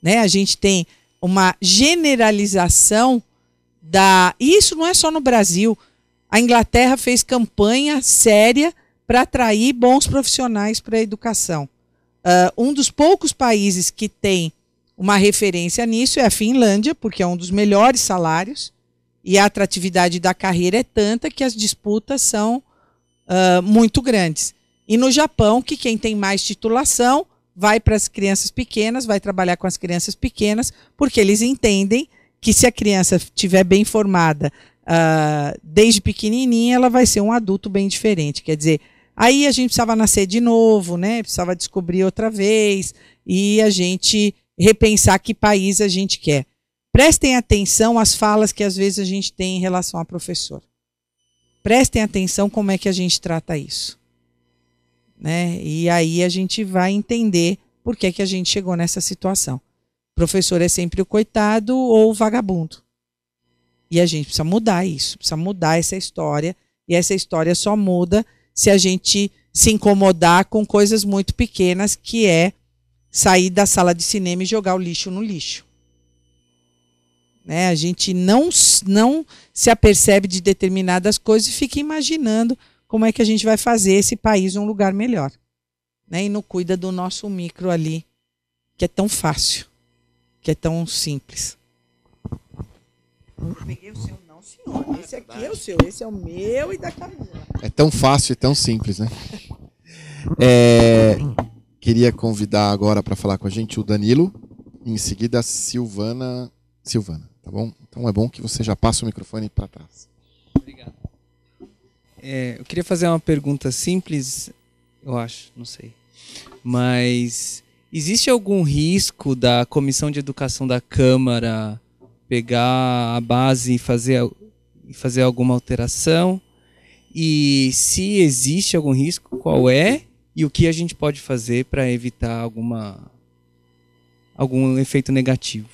Né? A gente tem uma generalização e isso não é só no Brasil. A Inglaterra fez campanha séria para atrair bons profissionais para a educação. Um dos poucos países que tem uma referência nisso é a Finlândia, porque é um dos melhores salários e a atratividade da carreira é tanta que as disputas são muito grandes. E no Japão, que quem tem mais titulação vai para as crianças pequenas, vai trabalhar com as crianças pequenas, porque eles entendem que se a criança estiver bem formada desde pequenininha, ela vai ser um adulto bem diferente. Quer dizer, aí a gente precisava nascer de novo, né? Precisava descobrir outra vez e a gente repensar que país a gente quer. Prestem atenção às falas que às vezes a gente tem em relação a professor. Prestem atenção como é que a gente trata isso. Né? E aí a gente vai entender por que a gente chegou nessa situação. O professor é sempre o coitado ou o vagabundo. E a gente precisa mudar isso, precisa mudar essa história. E essa história só muda se a gente se incomodar com coisas muito pequenas, que é sair da sala de cinema e jogar o lixo no lixo. Né? A gente não se apercebe de determinadas coisas e fica imaginando como é que a gente vai fazer esse país um lugar melhor. Né? E não cuida do nosso micro ali, que é tão fácil, que é tão simples. Eu peguei o seu, não, senhor. Esse aqui é o seu, esse é o meu e da Camila. É tão fácil e tão simples, né? Queria convidar agora para falar com a gente o Danilo, e em seguida a Silvana, tá bom? Então é bom que você já passe o microfone para trás. Obrigado. Eu queria fazer uma pergunta simples, eu acho, não sei. Mas existe algum risco da Comissão de Educação da Câmara pegar a base e fazer alguma alteração? E se existe algum risco, qual é? E o que a gente pode fazer para evitar algum efeito negativo?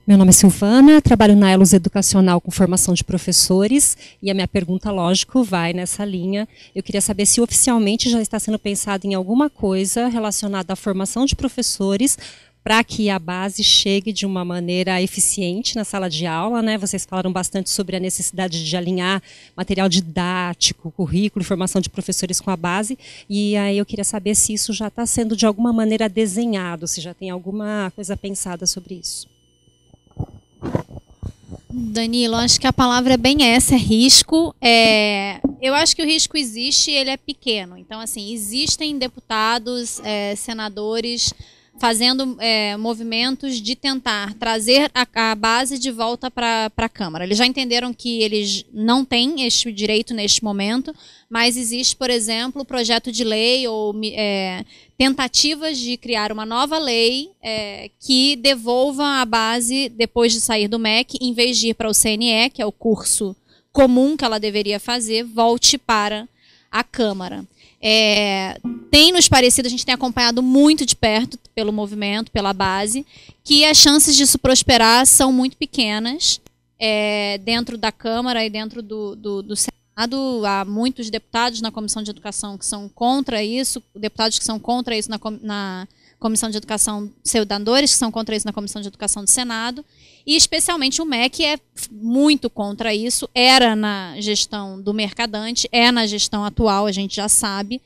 Meu nome é Silvana, trabalho na Elos Educacional com formação de professores e a minha pergunta, lógico, vai nessa linha. Eu queria saber se oficialmente já está sendo pensado em alguma coisa relacionada à formação de professores para que a base chegue de uma maneira eficiente na sala de aula, né? Vocês falaram bastante sobre a necessidade de alinhar material didático, currículo e formação de professores com a base, e aí eu queria saber se isso já está sendo de alguma maneira desenhado, se já tem alguma coisa pensada sobre isso. Danilo, acho que a palavra é bem essa, é risco. Eu acho que o risco existe e ele é pequeno. Então, assim, existem deputados, senadores fazendo movimentos de tentar trazer a base de volta para a Câmara. Eles já entenderam que eles não têm este direito neste momento, mas existe, por exemplo, o projeto de lei ou tentativas de criar uma nova lei que devolva a base, depois de sair do MEC, em vez de ir para o CNE, que é o curso comum que ela deveria fazer, volte para a Câmara. Tem nos parecido, a gente tem acompanhado muito de perto pelo movimento, pela base, que as chances disso prosperar são muito pequenas dentro da Câmara e dentro do Senado. Há muitos deputados na Comissão de Educação que são contra isso, deputados que são contra isso na Comissão de Educação, senadores que são contra isso na Comissão de Educação do Senado, e especialmente o MEC é muito contra isso, era na gestão do Mercadante, é na gestão atual, a gente já sabe.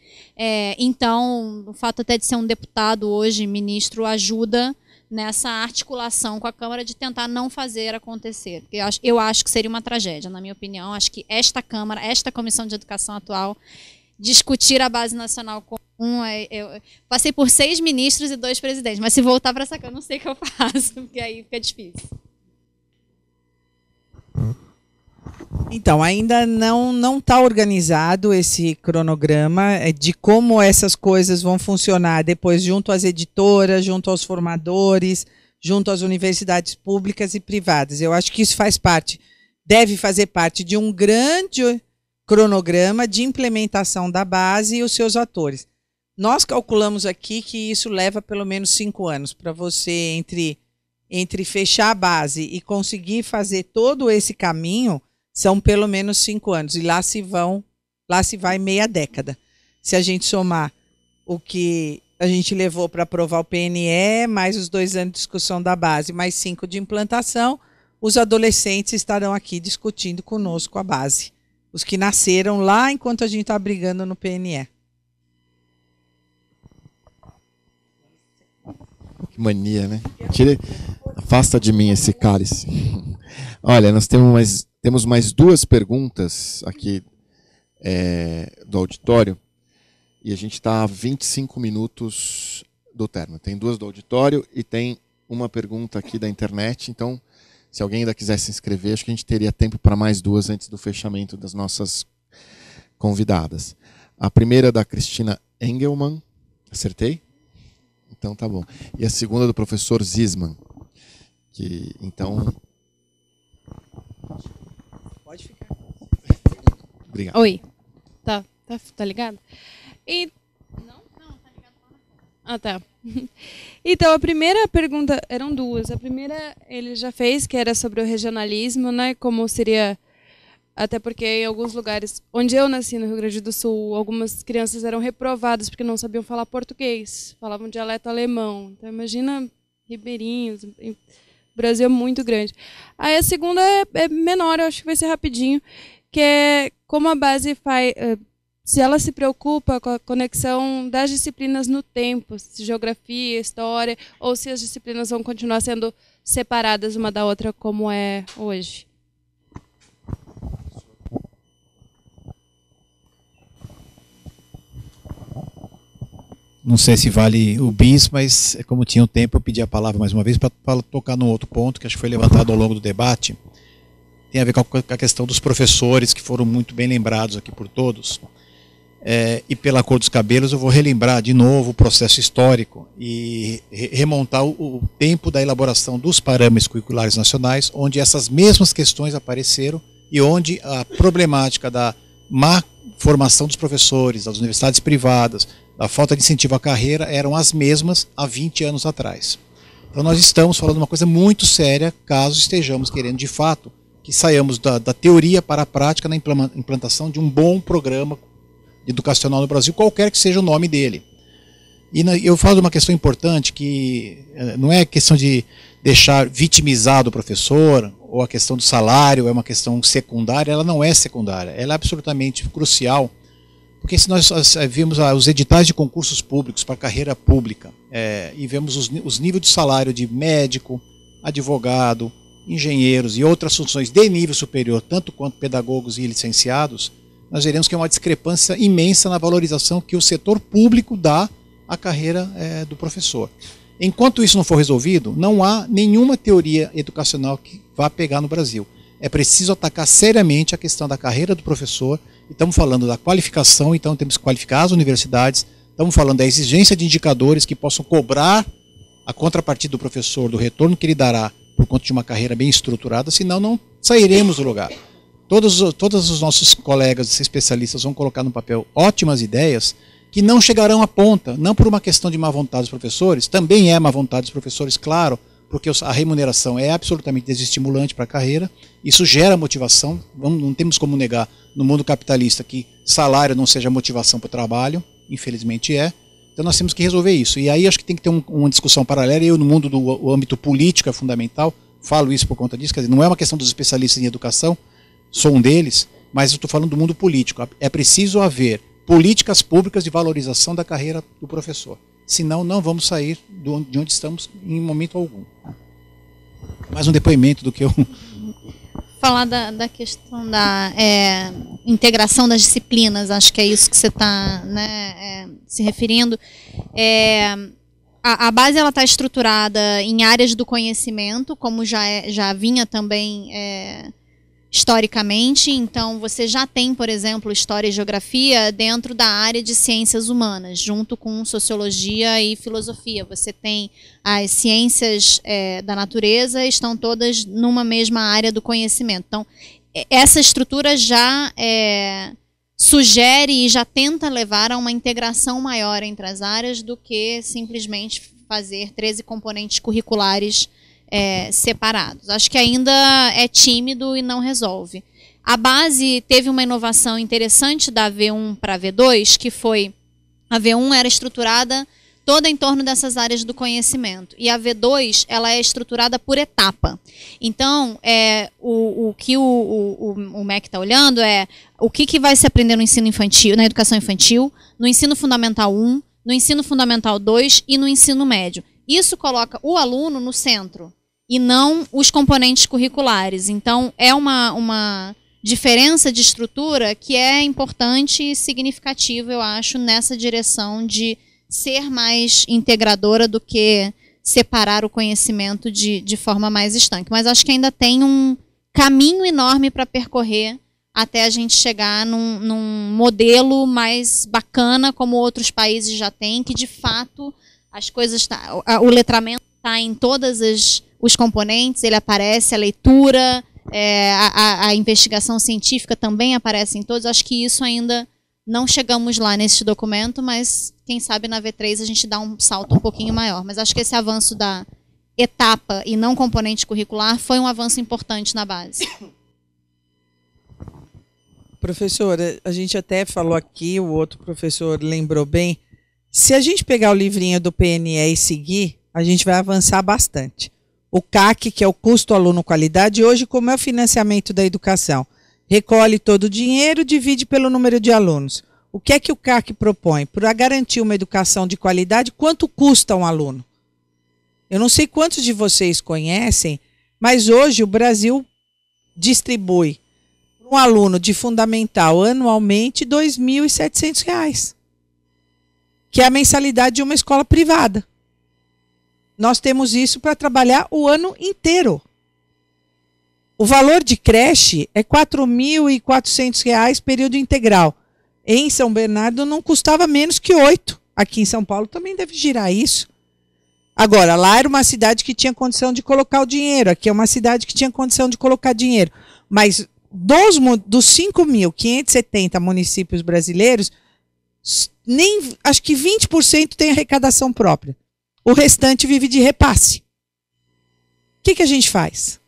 Então, o fato até de ser um deputado hoje, ministro, ajuda nessa articulação com a Câmara de tentar não fazer acontecer. Eu acho que seria uma tragédia, na minha opinião. Acho que esta Câmara, esta Comissão de Educação atual, discutir a Base Nacional Comum. Eu passei por 6 ministros e 2 presidentes, mas se voltar para essa Câmara, eu não sei o que eu faço, porque aí fica difícil. Então, ainda não está organizado esse cronograma de como essas coisas vão funcionar depois junto às editoras, junto aos formadores, junto às universidades públicas e privadas. Eu acho que isso deve fazer parte de um grande cronograma de implementação da base e os seus atores. Nós calculamos aqui que isso leva pelo menos 5 anos para você, entre fechar a base e conseguir fazer todo esse caminho, são pelo menos 5 anos. E lá se vai meia década. Se a gente somar o que a gente levou para aprovar o PNE, mais os 2 anos de discussão da base, mais 5 de implantação, os adolescentes estarão aqui discutindo conosco a base. Os que nasceram lá enquanto a gente está brigando no PNE. Que mania, né? Afasta de mim esse cálice. Olha, nós temos mais 2 perguntas aqui do auditório e a gente está a 25 minutos do término. Tem 2 do auditório e tem uma pergunta aqui da internet. Então, se alguém ainda quiser se inscrever, acho que a gente teria tempo para mais 2 antes do fechamento das nossas convidadas. A primeira é da Cristina Engelmann. Acertei? Então tá bom. E a segunda é do professor Zisman. Então... Pode ficar. Obrigado. Oi. Tá ligado? Não, tá ligado. Ah, tá. Então, a primeira pergunta, eram 2. A primeira ele já fez, que era sobre o regionalismo, né? Como seria... Até porque em alguns lugares, onde eu nasci, no Rio Grande do Sul, algumas crianças eram reprovadas porque não sabiam falar português, falavam dialeto alemão. Então, imagina ribeirinhos, o Brasil é muito grande. Aí a segunda é menor, eu acho que vai ser rapidinho, que é como a base faz... Se ela se preocupa com a conexão das disciplinas no tempo, se geografia, história, ou se as disciplinas vão continuar sendo separadas uma da outra como é hoje. Não sei se vale o bis, mas como tinha um tempo, eu pedi a palavra mais uma vez para tocar num outro ponto que acho que foi levantado ao longo do debate. Tem a ver com a questão dos professores, que foram muito bem lembrados aqui por todos. E pela cor dos cabelos, eu vou relembrar de novo o processo histórico e remontar o tempo da elaboração dos parâmetros curriculares nacionais, onde essas mesmas questões apareceram e onde a problemática da má formação dos professores, das universidades privadas, da falta de incentivo à carreira eram as mesmas há 20 anos atrás. Então nós estamos falando de uma coisa muito séria, caso estejamos querendo de fato que saiamos da teoria para a prática na implantação de um bom programa educacional no Brasil, qualquer que seja o nome dele. E eu falo de uma questão importante, que não é questão de deixar vitimizado o professor, ou a questão do salário é uma questão secundária, ela não é secundária, ela é absolutamente crucial, porque se nós vimos os editais de concursos públicos para carreira pública, e vemos os níveis de salário de médico, advogado, engenheiros e outras funções de nível superior, tanto quanto pedagogos e licenciados, nós veremos que é uma discrepância imensa na valorização que o setor público dá à carreira do professor. Enquanto isso não for resolvido, não há nenhuma teoria educacional que vá pegar no Brasil. É preciso atacar seriamente a questão da carreira do professor. Estamos falando da qualificação, então temos que qualificar as universidades. Estamos falando da exigência de indicadores que possam cobrar a contrapartida do professor, do retorno que ele dará por conta de uma carreira bem estruturada, senão não sairemos do lugar. Todos os nossos colegas especialistas vão colocar no papel ótimas ideias que não chegarão à ponta, não por uma questão de má vontade dos professores, também é má vontade dos professores, claro, porque a remuneração é absolutamente desestimulante para a carreira, isso gera motivação, não temos como negar no mundo capitalista que salário não seja motivação para o trabalho, infelizmente é, então nós temos que resolver isso, e aí acho que tem que ter uma discussão paralela, e eu no mundo do âmbito político é fundamental, falo isso por conta disso, quer dizer, não é uma questão dos especialistas em educação, sou um deles, mas eu estou falando do mundo político, é preciso haver políticas públicas de valorização da carreira do professor. senão não vamos sair de onde estamos em momento algum. Mais um depoimento do que eu... Falar da questão da integração das disciplinas, acho que é isso que você está, né, se referindo. A base está estruturada em áreas do conhecimento, como já vinha também historicamente. Então, você já tem, por exemplo, História e Geografia dentro da área de Ciências Humanas, junto com Sociologia e Filosofia. Você tem as ciências da natureza, estão todas numa mesma área do conhecimento. Então, essa estrutura já sugere e já tenta levar a uma integração maior entre as áreas do que simplesmente fazer 13 componentes curriculares separados. Acho que ainda é tímido e não resolve. A base teve uma inovação interessante da V1 para a V2, que foi, a V1 era estruturada toda em torno dessas áreas do conhecimento, e a V2 ela é estruturada por etapa. Então, o que o MEC está olhando é o que vai se aprender no ensino infantil, na educação infantil, no ensino fundamental 1, no ensino fundamental 2 e no ensino médio. Isso coloca o aluno no centro e não os componentes curriculares. Então, é uma diferença de estrutura que é importante e significativa, eu acho, nessa direção de ser mais integradora do que separar o conhecimento de forma mais estanque. Mas acho que ainda tem um caminho enorme para percorrer até a gente chegar num modelo mais bacana, como outros países já têm, que de fato as coisas o letramento está em todas os componentes, ele aparece, a leitura, a investigação científica também aparece em todos. Acho que isso ainda não chegamos lá nesse documento, mas quem sabe na V3 a gente dá um salto um pouquinho maior. Mas acho que esse avanço da etapa e não componente curricular foi um avanço importante na base. Professora, a gente até falou aqui, o outro professor lembrou bem, se a gente pegar o livrinho do PNE e seguir, a gente vai avançar bastante. O CAC, que é o custo aluno qualidade, hoje como é o financiamento da educação? Recolhe todo o dinheiro, divide pelo número de alunos. O que é que o CAC propõe? Para garantir uma educação de qualidade, quanto custa um aluno? Eu não sei quantos de vocês conhecem, mas hoje o Brasil distribui um aluno de fundamental anualmente R$ 2.700, que é a mensalidade de uma escola privada. Nós temos isso para trabalhar o ano inteiro. O valor de creche é R$ 4.400 período integral. Em São Bernardo não custava menos que 8. Aqui em São Paulo também deve girar isso. Agora, lá era uma cidade que tinha condição de colocar o dinheiro. Aqui é uma cidade que tinha condição de colocar dinheiro. Mas dos 5.570 municípios brasileiros, acho que 20% tem arrecadação própria. O restante vive de repasse. O que a gente faz?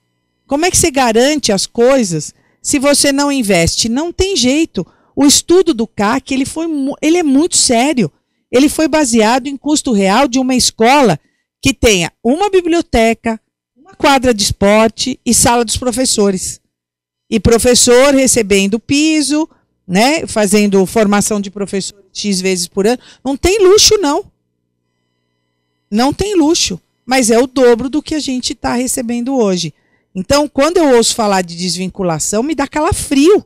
Como é que você garante as coisas se você não investe? Não tem jeito. O estudo do CAC ele é muito sério. Ele foi baseado em custo real de uma escola que tenha uma biblioteca, uma quadra de esporte e sala dos professores. E professor recebendo piso, né, fazendo formação de professor X vezes por ano. Não tem luxo, não. Não tem luxo. Mas é o dobro do que a gente está recebendo hoje. Então, quando eu ouço falar de desvinculação, me dá calafrio.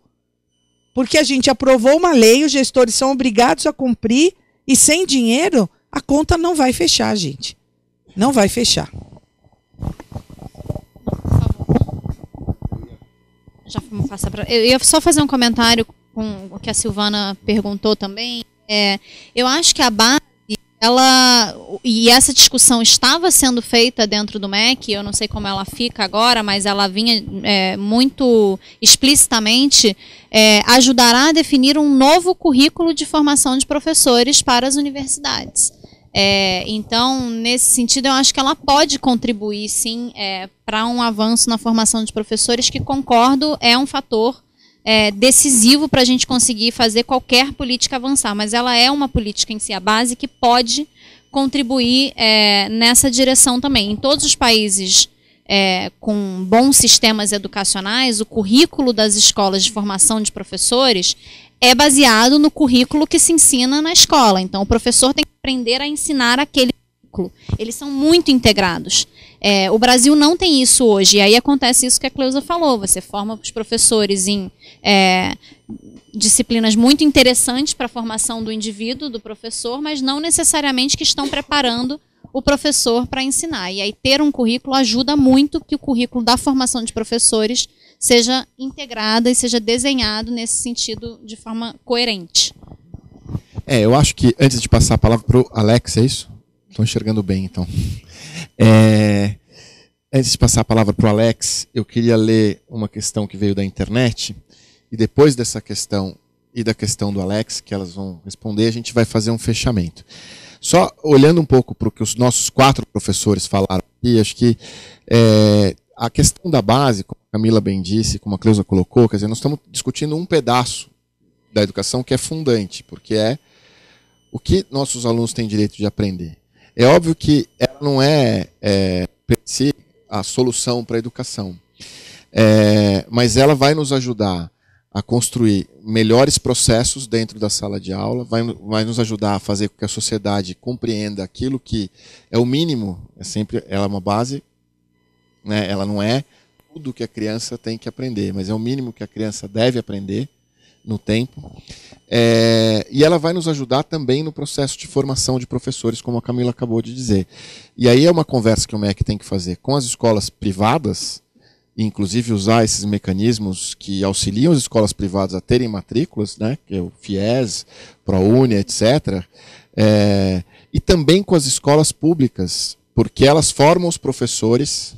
Porque a gente aprovou uma lei, os gestores são obrigados a cumprir, e sem dinheiro, a conta não vai fechar, gente. Não vai fechar. Eu ia só fazer um comentário com o que a Silvana perguntou também. Eu acho que a base, e essa discussão estava sendo feita dentro do MEC, eu não sei como ela fica agora, mas ela vinha muito explicitamente, ajudará a definir um novo currículo de formação de professores para as universidades. Então, nesse sentido, eu acho que ela pode contribuir, sim, para um avanço na formação de professores, que, concordo, é um fator decisivo para a gente conseguir fazer qualquer política avançar, mas ela é uma política em si, a base, que pode contribuir nessa direção também. Em todos os países com bons sistemas educacionais, o currículo das escolas de formação de professores é baseado no currículo que se ensina na escola. Então, o professor tem que aprender a ensinar aquele currículo. Eles são muito integrados. O Brasil não tem isso hoje, e aí acontece isso que a Cleusa falou, você forma os professores em disciplinas muito interessantes para a formação do indivíduo, do professor, mas não necessariamente que estão preparando o professor para ensinar. E aí ter um currículo ajuda muito que o currículo da formação de professores seja integrado e seja desenhado nesse sentido de forma coerente. Eu acho que, antes de passar a palavra para o Alex, é isso? Estou enxergando bem, então. Antes de passar a palavra para o Alex, eu queria ler uma questão que veio da internet, e depois dessa questão e da questão do Alex, que elas vão responder, a gente vai fazer um fechamento. Só olhando um pouco para o que os nossos 4 professores falaram aqui, acho que a questão da base, como a Camila bem disse, como a Cleusa colocou, quer dizer, nós estamos discutindo um pedaço da educação que é fundante, porque é o que nossos alunos têm direito de aprender. É óbvio que ela não é per si, a solução para a educação, mas ela vai nos ajudar a construir melhores processos dentro da sala de aula, vai nos ajudar a fazer com que a sociedade compreenda aquilo que é o mínimo, ela é uma base, né? Ela não é tudo que a criança tem que aprender, mas é o mínimo que a criança deve aprender no tempo. E ela vai nos ajudar também no processo de formação de professores, como a Camila acabou de dizer. E aí é uma conversa que o MEC tem que fazer com as escolas privadas, inclusive usar esses mecanismos que auxiliam as escolas privadas a terem matrículas, né, que é o FIES, ProUni, etc., e também com as escolas públicas, porque elas formam os professores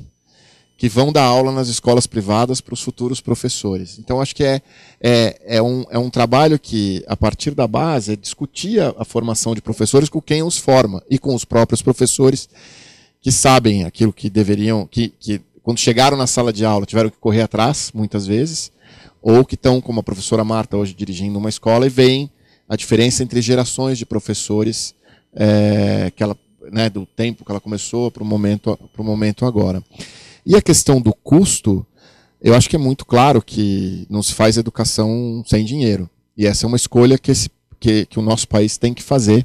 que vão dar aula nas escolas privadas para os futuros professores. Então, acho que é um trabalho que, a partir da base, é discutir a formação de professores com quem os forma e com os próprios professores que sabem aquilo que deveriam, que quando chegaram na sala de aula tiveram que correr atrás, muitas vezes, ou que estão, como a professora Marta hoje, dirigindo uma escola e veem a diferença entre gerações de professores que ela, né, do tempo que ela começou para o momento agora. E a questão do custo, eu acho que é muito claro que não se faz educação sem dinheiro. E essa é uma escolha que o nosso país tem que fazer.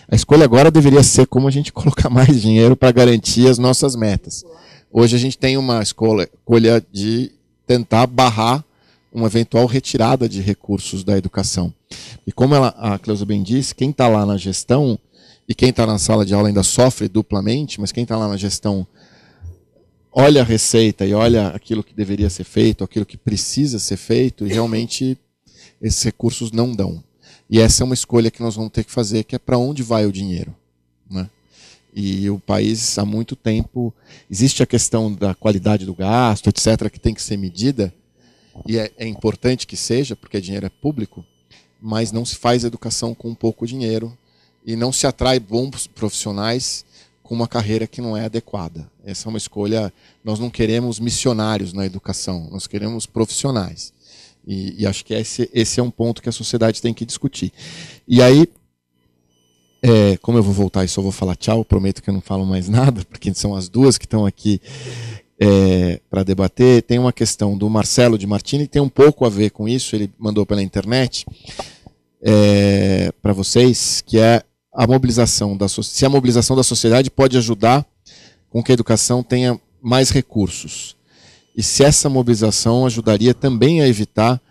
A escolha agora deveria ser como a gente colocar mais dinheiro para garantir as nossas metas. Hoje a gente tem uma escolha de tentar barrar uma eventual retirada de recursos da educação. E como a Cleusa bem disse, quem está lá na gestão, e quem está na sala de aula ainda sofre duplamente, mas quem está lá na gestão olha a receita e olha aquilo que deveria ser feito, aquilo que precisa ser feito, e realmente esses recursos não dão. E essa é uma escolha que nós vamos ter que fazer, que é para onde vai o dinheiro, né? E o país, há muito tempo, existe a questão da qualidade do gasto, etc., que tem que ser medida, e é importante que seja, porque dinheiro é público, mas não se faz educação com pouco dinheiro, e não se atrai bons profissionais com uma carreira que não é adequada. Essa é uma escolha, nós não queremos missionários na educação, nós queremos profissionais. E acho que esse é um ponto que a sociedade tem que discutir. E aí, como eu vou voltar e só vou falar tchau, prometo que eu não falo mais nada, porque são as duas que estão aqui para debater. Tem uma questão do Marcelo de Martini, tem um pouco a ver com isso, ele mandou pela internet para vocês, que é a mobilização se a mobilização da sociedade pode ajudar com que a educação tenha mais recursos. E se essa mobilização ajudaria também a evitar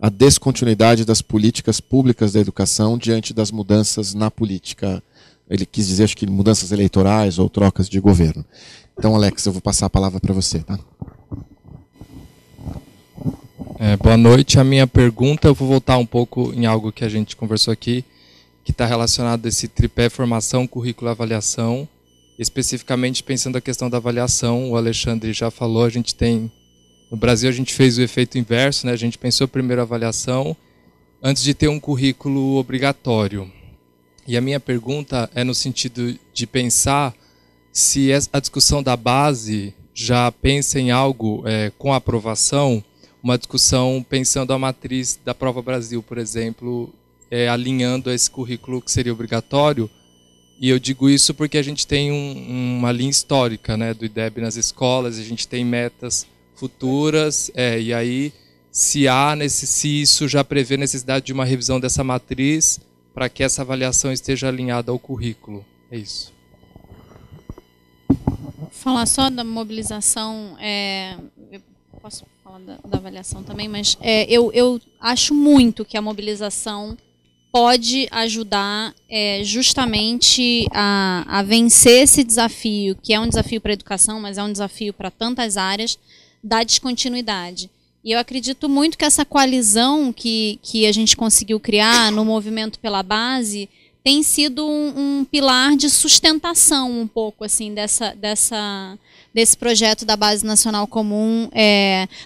a descontinuidade das políticas públicas da educação diante das mudanças na política. Ele quis dizer, acho que mudanças eleitorais ou trocas de governo. Então, Alex, eu vou passar a palavra para você, tá? Boa noite. A minha pergunta, eu vou voltar um pouco em algo que a gente conversou aqui, que está relacionado a esse tripé formação, currículo e avaliação. Especificamente pensando a questão da avaliação, o Alexandre já falou, a gente tem... No Brasil a gente fez o efeito inverso, né? A gente pensou primeiro a avaliação antes de ter um currículo obrigatório. E a minha pergunta é no sentido de pensar se a discussão da base já pensa em algo com aprovação, uma discussão pensando a matriz da Prova Brasil, por exemplo, alinhando a esse currículo que seria obrigatório. E eu digo isso porque a gente tem uma linha histórica, né, do IDEB nas escolas, a gente tem metas futuras, e aí se isso já prevê a necessidade de uma revisão dessa matriz para que essa avaliação esteja alinhada ao currículo. É isso. Falar só da mobilização, eu posso falar da avaliação também, mas eu acho muito que a mobilização pode ajudar justamente a vencer esse desafio, que é um desafio para a educação, mas é um desafio para tantas áreas, da descontinuidade. E eu acredito muito que essa coalizão que a gente conseguiu criar no movimento pela base tem sido um pilar de sustentação um pouco assim desse projeto da Base Nacional Comum.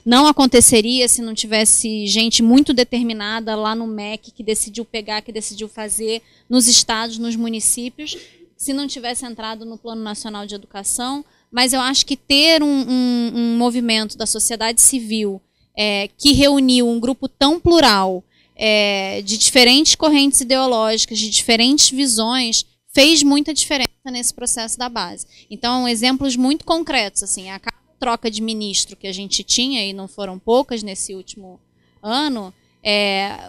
Não aconteceria se não tivesse gente muito determinada lá no MEC que decidiu pegar, que decidiu fazer nos estados, nos municípios, se não tivesse entrado no Plano Nacional de Educação. Mas eu acho que ter um movimento da sociedade civil que reuniu um grupo tão plural, de diferentes correntes ideológicas, de diferentes visões, fez muita diferença nesse processo da base. Então, exemplos muito concretos, assim, a troca de ministro que a gente tinha, e não foram poucas nesse último ano,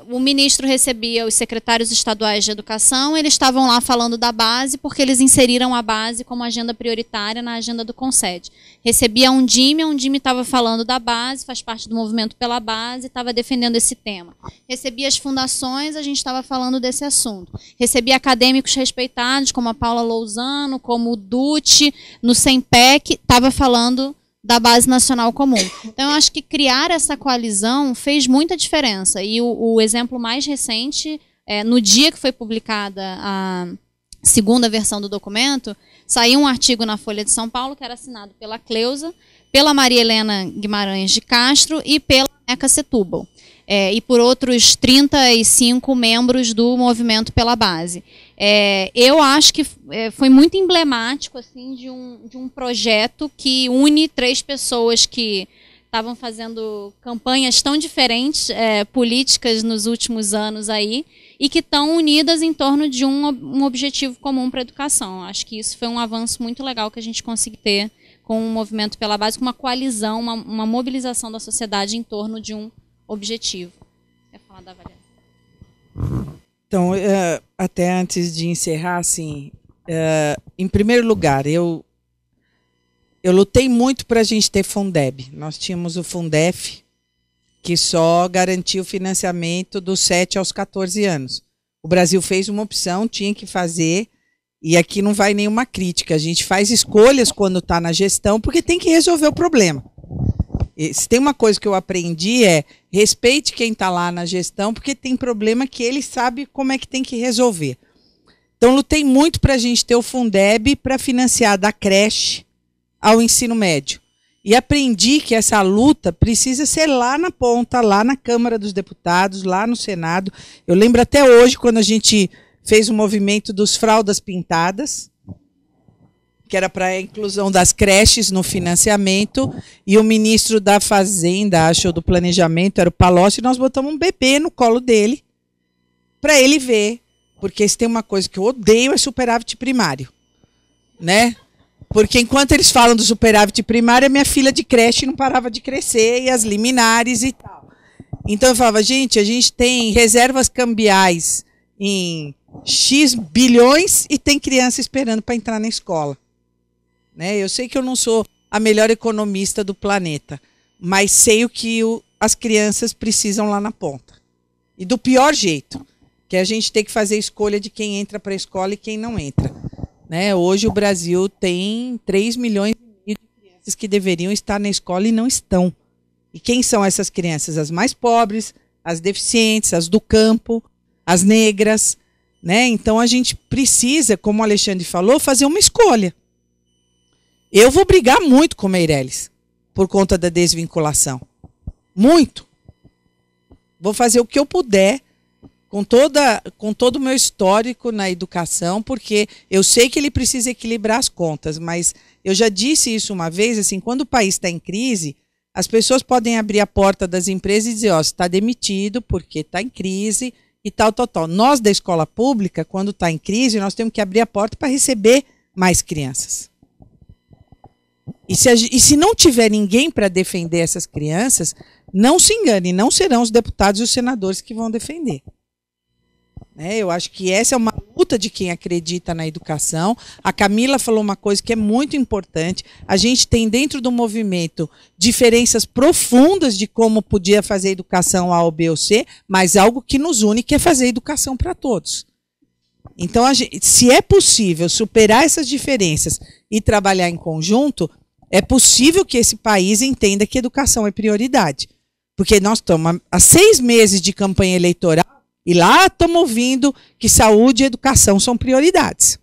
o ministro recebia os secretários estaduais de educação, eles estavam lá falando da base porque eles inseriram a base como agenda prioritária na agenda do Concede. Recebia um DIME estava falando da base, faz parte do movimento pela base, estava defendendo esse tema. Recebia as fundações, a gente estava falando desse assunto. Recebia acadêmicos respeitados, como a Paula Lousano, como o Dutti, no SEMPEC, estava falando da Base Nacional Comum. Então, eu acho que criar essa coalizão fez muita diferença. E o exemplo mais recente, no dia que foi publicada a segunda versão do documento, saiu um artigo na Folha de São Paulo, que era assinado pela Cleusa, pela Maria Helena Guimarães de Castro e pela Neca Setúbal. E por outros 35 membros do movimento pela base. Eu acho que foi muito emblemático assim, de um projeto que une 3 pessoas que estavam fazendo campanhas tão diferentes, políticas nos últimos anos aí, e que estão unidas em torno de um objetivo comum para a educação. Acho que isso foi um avanço muito legal que a gente conseguiu ter com o movimento pela base, com uma coalizão, uma mobilização da sociedade em torno de um objetivo. Quer falar da avaliação? Então, até antes de encerrar, assim, em primeiro lugar, eu lutei muito para a gente ter Fundeb. Nós tínhamos o Fundef, que só garantia o financiamento dos 7 aos 14 anos. O Brasil fez uma opção, tinha que fazer, e aqui não vai nenhuma crítica. A gente faz escolhas quando está na gestão, porque tem que resolver o problema. Se tem uma coisa que eu aprendi respeite quem está lá na gestão, porque tem problema que ele sabe como é que tem que resolver. Então, lutei muito para a gente ter o Fundeb para financiar da creche ao ensino médio. E aprendi que essa luta precisa ser lá na ponta, lá na Câmara dos Deputados, lá no Senado. Eu lembro até hoje, quando a gente fez o movimento dos fraldas pintadas, que era para a inclusão das creches no financiamento, e o ministro da Fazenda, acho, do Planejamento, era o Palocci, e nós botamos um bebê no colo dele, para ele ver, porque se tem uma coisa que eu odeio é superávit primário, né? Porque enquanto eles falam do superávit primário, a minha filha de creche não parava de crescer, e as liminares e tal. Então eu falava, gente, a gente tem reservas cambiais em X bilhões e tem criança esperando para entrar na escola. Né? Eu sei que eu não sou a melhor economista do planeta, mas sei o que as crianças precisam lá na ponta. E do pior jeito, que é a gente tem que fazer escolha de quem entra para a escola e quem não entra. Né? Hoje o Brasil tem 3 milhões de crianças que deveriam estar na escola e não estão. E quem são essas crianças? As mais pobres, as deficientes, as do campo, as negras. Né? Então a gente precisa, como o Alexandre falou, fazer uma escolha. Eu vou brigar muito com o Meirelles por conta da desvinculação. Muito. Vou fazer o que eu puder com todo o meu histórico na educação, porque eu sei que ele precisa equilibrar as contas, mas eu já disse isso uma vez, assim, quando o país está em crise, as pessoas podem abrir a porta das empresas e dizer, ó, você está demitido porque está em crise e tal. Nós da escola pública, quando está em crise, nós temos que abrir a porta para receber mais crianças. E se não tiver ninguém para defender essas crianças, não se engane, não serão os deputados e os senadores que vão defender. né? Eu acho que essa é uma luta de quem acredita na educação. A Camila falou uma coisa que é muito importante. A gente tem dentro do movimento diferenças profundas de como podia fazer educação A ou B ou C, mas algo que nos une, que é fazer educação para todos. Então, se é possível superar essas diferenças e trabalhar em conjunto, é possível que esse país entenda que educação é prioridade. Porque nós estamos há 6 meses de campanha eleitoral e lá estamos ouvindo que saúde e educação são prioridades.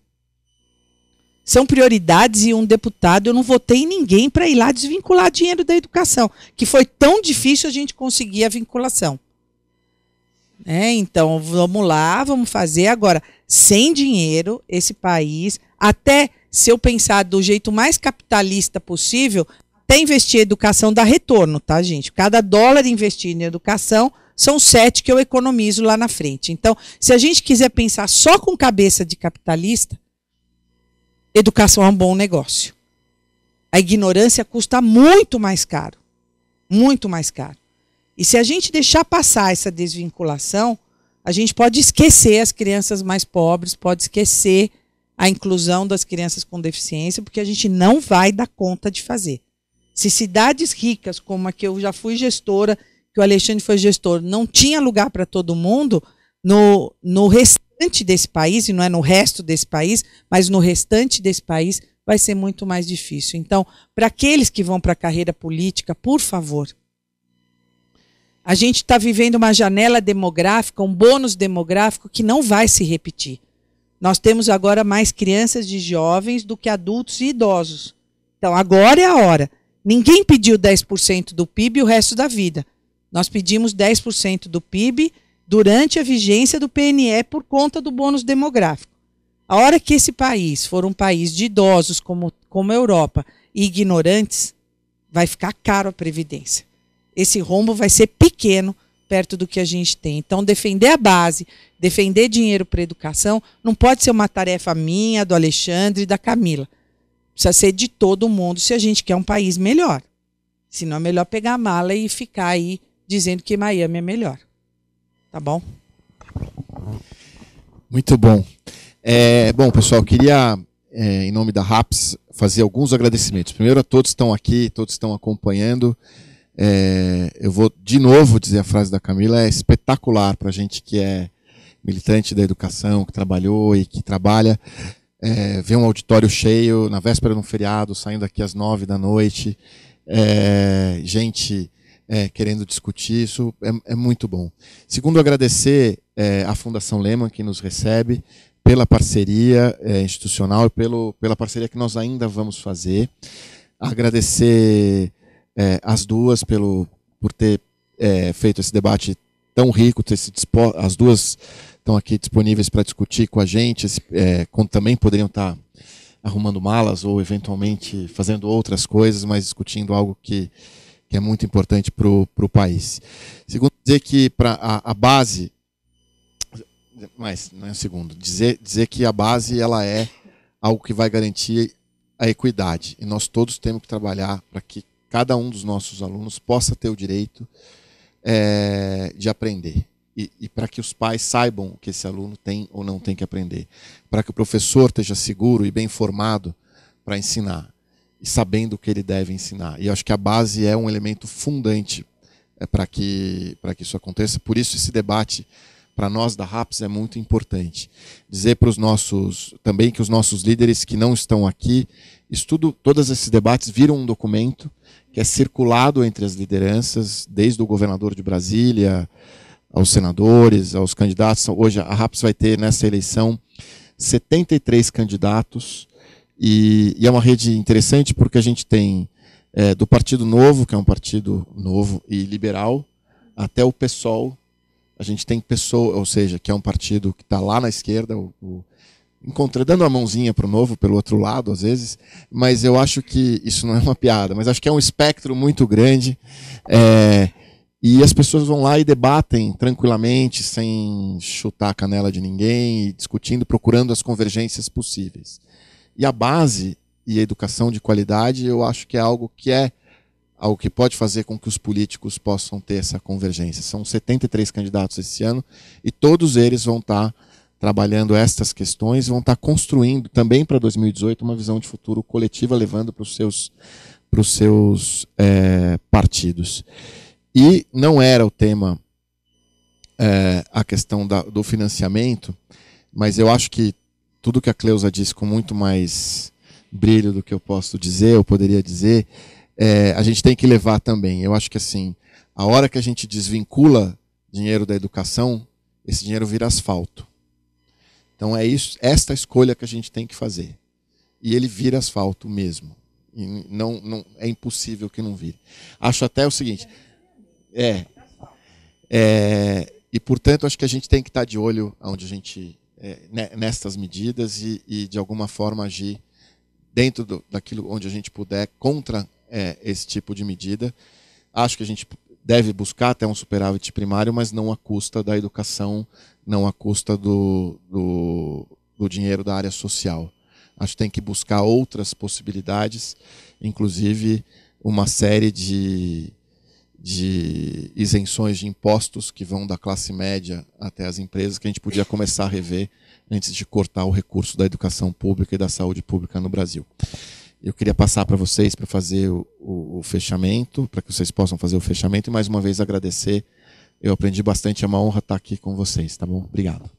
São prioridades e um deputado, eu não votei em ninguém para ir lá desvincular dinheiro da educação, que foi tão difícil a gente conseguir a vinculação. Então, vamos lá, vamos fazer. Agora, sem dinheiro, esse país, até se eu pensar do jeito mais capitalista possível, até investir em educação dá retorno, tá, gente? Cada dólar investido em educação são 7 que eu economizo lá na frente. Então, se a gente quiser pensar só com cabeça de capitalista, educação é um bom negócio. A ignorância custa muito mais caro. Muito mais caro. E se a gente deixar passar essa desvinculação, a gente pode esquecer as crianças mais pobres, pode esquecer a inclusão das crianças com deficiência, porque a gente não vai dar conta de fazer. Se cidades ricas, como a que eu já fui gestora, que o Alexandre foi gestor, não tinha lugar para todo mundo, no restante desse país, e não é no resto desse país, mas no restante desse país, vai ser muito mais difícil. Então, para aqueles que vão para a carreira política, por favor, a gente está vivendo uma janela demográfica, um bônus demográfico que não vai se repetir. Nós temos agora mais crianças de jovens do que adultos e idosos. Então, agora é a hora. Ninguém pediu 10% do PIB o resto da vida. Nós pedimos 10% do PIB durante a vigência do PNE por conta do bônus demográfico. A hora que esse país for um país de idosos como a Europa e ignorantes, vai ficar caro a Previdência. Esse rombo vai ser pequeno perto do que a gente tem. Então, defender a base, defender dinheiro para educação, não pode ser uma tarefa minha, do Alexandre e da Camila. Precisa ser de todo mundo se a gente quer um país melhor. Senão é melhor pegar a mala e ficar aí dizendo que Miami é melhor. Tá bom? Muito bom. Bom, pessoal, queria, em nome da RAPS, fazer alguns agradecimentos. Primeiro a todos que estão aqui, todos que estão acompanhando. Eu vou de novo dizer a frase da Camila, é espetacular para a gente que é militante da educação, que trabalhou e que trabalha, ver um auditório cheio na véspera de um feriado, saindo daqui às 9 da noite, gente querendo discutir, isso é muito bom. Segundo, agradecer à Fundação Lehman, que nos recebe, pela parceria institucional e pela parceria que nós ainda vamos fazer. Agradecer as duas por ter feito esse debate tão rico, as duas estão aqui disponíveis para discutir com a gente, quando também poderiam estar arrumando malas ou eventualmente fazendo outras coisas, mas discutindo algo que é muito importante para o país. Segundo, dizer que para a base, mas não é o segundo, dizer que a base ela é algo que vai garantir a equidade, e nós todos temos que trabalhar para que cada um dos nossos alunos possa ter o direito de aprender. E para que os pais saibam o que esse aluno tem ou não tem que aprender. Para que o professor esteja seguro e bem formado para ensinar. E sabendo o que ele deve ensinar. E eu acho que a base é um elemento fundante para que isso aconteça. Por isso esse debate, para nós da RAPS, é muito importante. Dizer para os nossos, também que os nossos líderes que não estão aqui, todos esses debates viram um documento que é circulado entre as lideranças, desde o governador de Brasília, aos senadores, aos candidatos. Hoje a RAPS vai ter nessa eleição 73 candidatos, e é uma rede interessante porque a gente tem do Partido Novo, que é um partido novo e liberal, até o PSOL. A gente tem PSOL, ou seja, que é um partido que está lá na esquerda, dando a mãozinha para o Novo pelo outro lado, às vezes, mas eu acho que isso não é uma piada, mas acho que é um espectro muito grande, e as pessoas vão lá e debatem tranquilamente, sem chutar a canela de ninguém, e discutindo, procurando as convergências possíveis. E a base e a educação de qualidade, eu acho que é algo que é algo que pode fazer com que os políticos possam ter essa convergência. São 73 candidatos esse ano e todos eles vão estar trabalhando estas questões, vão estar construindo também para 2018 uma visão de futuro coletiva, levando para os seus partidos. E não era o tema a questão do financiamento, mas eu acho que tudo que a Cleusa disse com muito mais brilho do que eu posso dizer, eu poderia dizer, a gente tem que levar também. Eu acho que assim, a hora que a gente desvincula dinheiro da educação, esse dinheiro vira asfalto. Então é isso, esta escolha que a gente tem que fazer. E ele vira asfalto mesmo. E não é impossível que não vire. Acho até o seguinte, e portanto acho que a gente tem que estar de olho onde a gente nestas medidas e de alguma forma agir dentro daquilo onde a gente puder contra esse tipo de medida. Acho que a gente deve buscar até um superávit primário, mas não à custa da educação, não à custa do dinheiro da área social. Acho que tem que buscar outras possibilidades, inclusive uma série de isenções de impostos que vão da classe média até as empresas, que a gente podia começar a rever antes de cortar o recurso da educação pública e da saúde pública no Brasil. Eu queria passar para vocês para fazer o fechamento, para que vocês possam fazer o fechamento e mais uma vez agradecer. Eu aprendi bastante, é uma honra estar aqui com vocês, tá bom? Obrigado.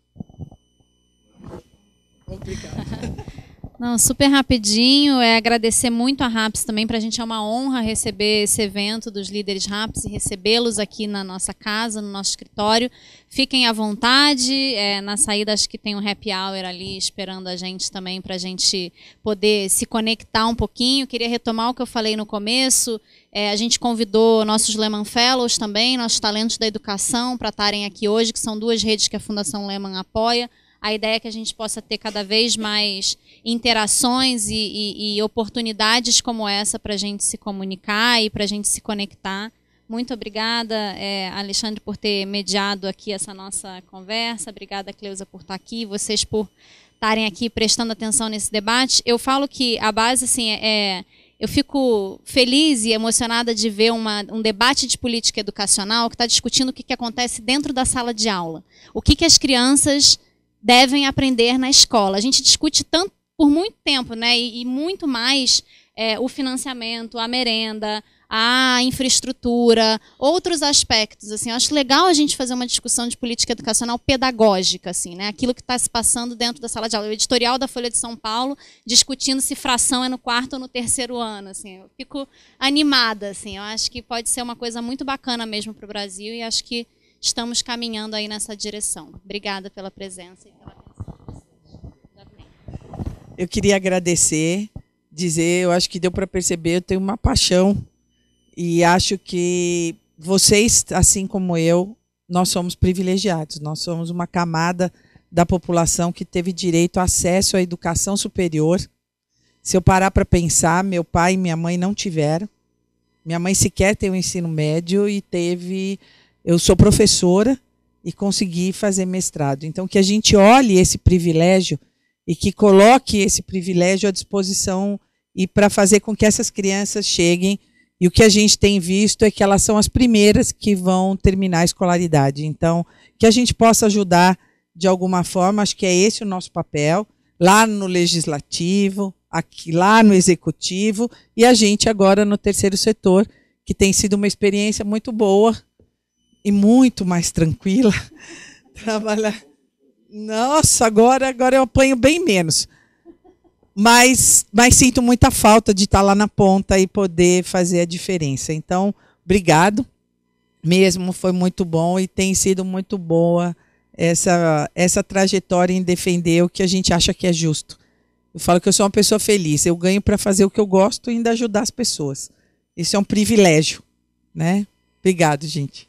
Obrigado. Não, super rapidinho, agradecer muito a RAPS também, para a gente é uma honra receber esse evento dos líderes RAPS e recebê-los aqui na nossa casa, no nosso escritório. Fiquem à vontade, na saída acho que tem um happy hour ali esperando a gente também para a gente poder se conectar um pouquinho. Queria retomar o que eu falei no começo, a gente convidou nossos Lehman Fellows também, nossos talentos da educação para estarem aqui hoje, que são 2 redes que a Fundação Lehman apoia. A ideia é que a gente possa ter cada vez mais interações e oportunidades como essa para a gente se comunicar e para a gente se conectar. Muito obrigada, Alexandre, por ter mediado aqui essa nossa conversa. Obrigada, Cleusa, por estar aqui. Vocês por estarem aqui prestando atenção nesse debate. Eu falo que a base, assim, eu fico feliz e emocionada de ver um debate de política educacional que está discutindo o que acontece dentro da sala de aula. O que as crianças devem aprender na escola. A gente discute tanto por muito tempo, né? E muito mais o financiamento, a merenda, a infraestrutura, outros aspectos. Assim, eu acho legal a gente fazer uma discussão de política educacional pedagógica, assim, né? Aquilo que está se passando dentro da sala de aula. O editorial da Folha de São Paulo discutindo se fração é no 4º ou no 3º ano. Assim, eu fico animada. Assim, eu acho que pode ser uma coisa muito bacana mesmo para o Brasil e acho que estamos caminhando aí nessa direção. Obrigada pela presença e pela atenção. Eu queria agradecer, dizer, eu acho que deu para perceber, eu tenho uma paixão e acho que vocês, assim como eu, nós somos privilegiados, nós somos uma camada da população que teve direito a acesso à educação superior. Se eu parar para pensar, meu pai e minha mãe não tiveram. Minha mãe sequer tem o ensino médio e teve... Eu sou professora e consegui fazer mestrado. Então, que a gente olhe esse privilégio e que coloque esse privilégio à disposição e para fazer com que essas crianças cheguem. E o que a gente tem visto é que elas são as primeiras que vão terminar a escolaridade. Então, que a gente possa ajudar de alguma forma, acho que é esse o nosso papel, lá no legislativo, aqui, lá no executivo, e a gente agora no terceiro setor, que tem sido uma experiência muito boa, e muito mais tranquila, trabalhar. Nossa, agora eu apanho bem menos. Mas sinto muita falta de estar lá na ponta e poder fazer a diferença. Então, obrigado mesmo, foi muito bom e tem sido muito boa essa trajetória em defender o que a gente acha que é justo. Eu falo que eu sou uma pessoa feliz, eu ganho para fazer o que eu gosto e ainda ajudar as pessoas. Isso é um privilégio, né? Obrigado, gente.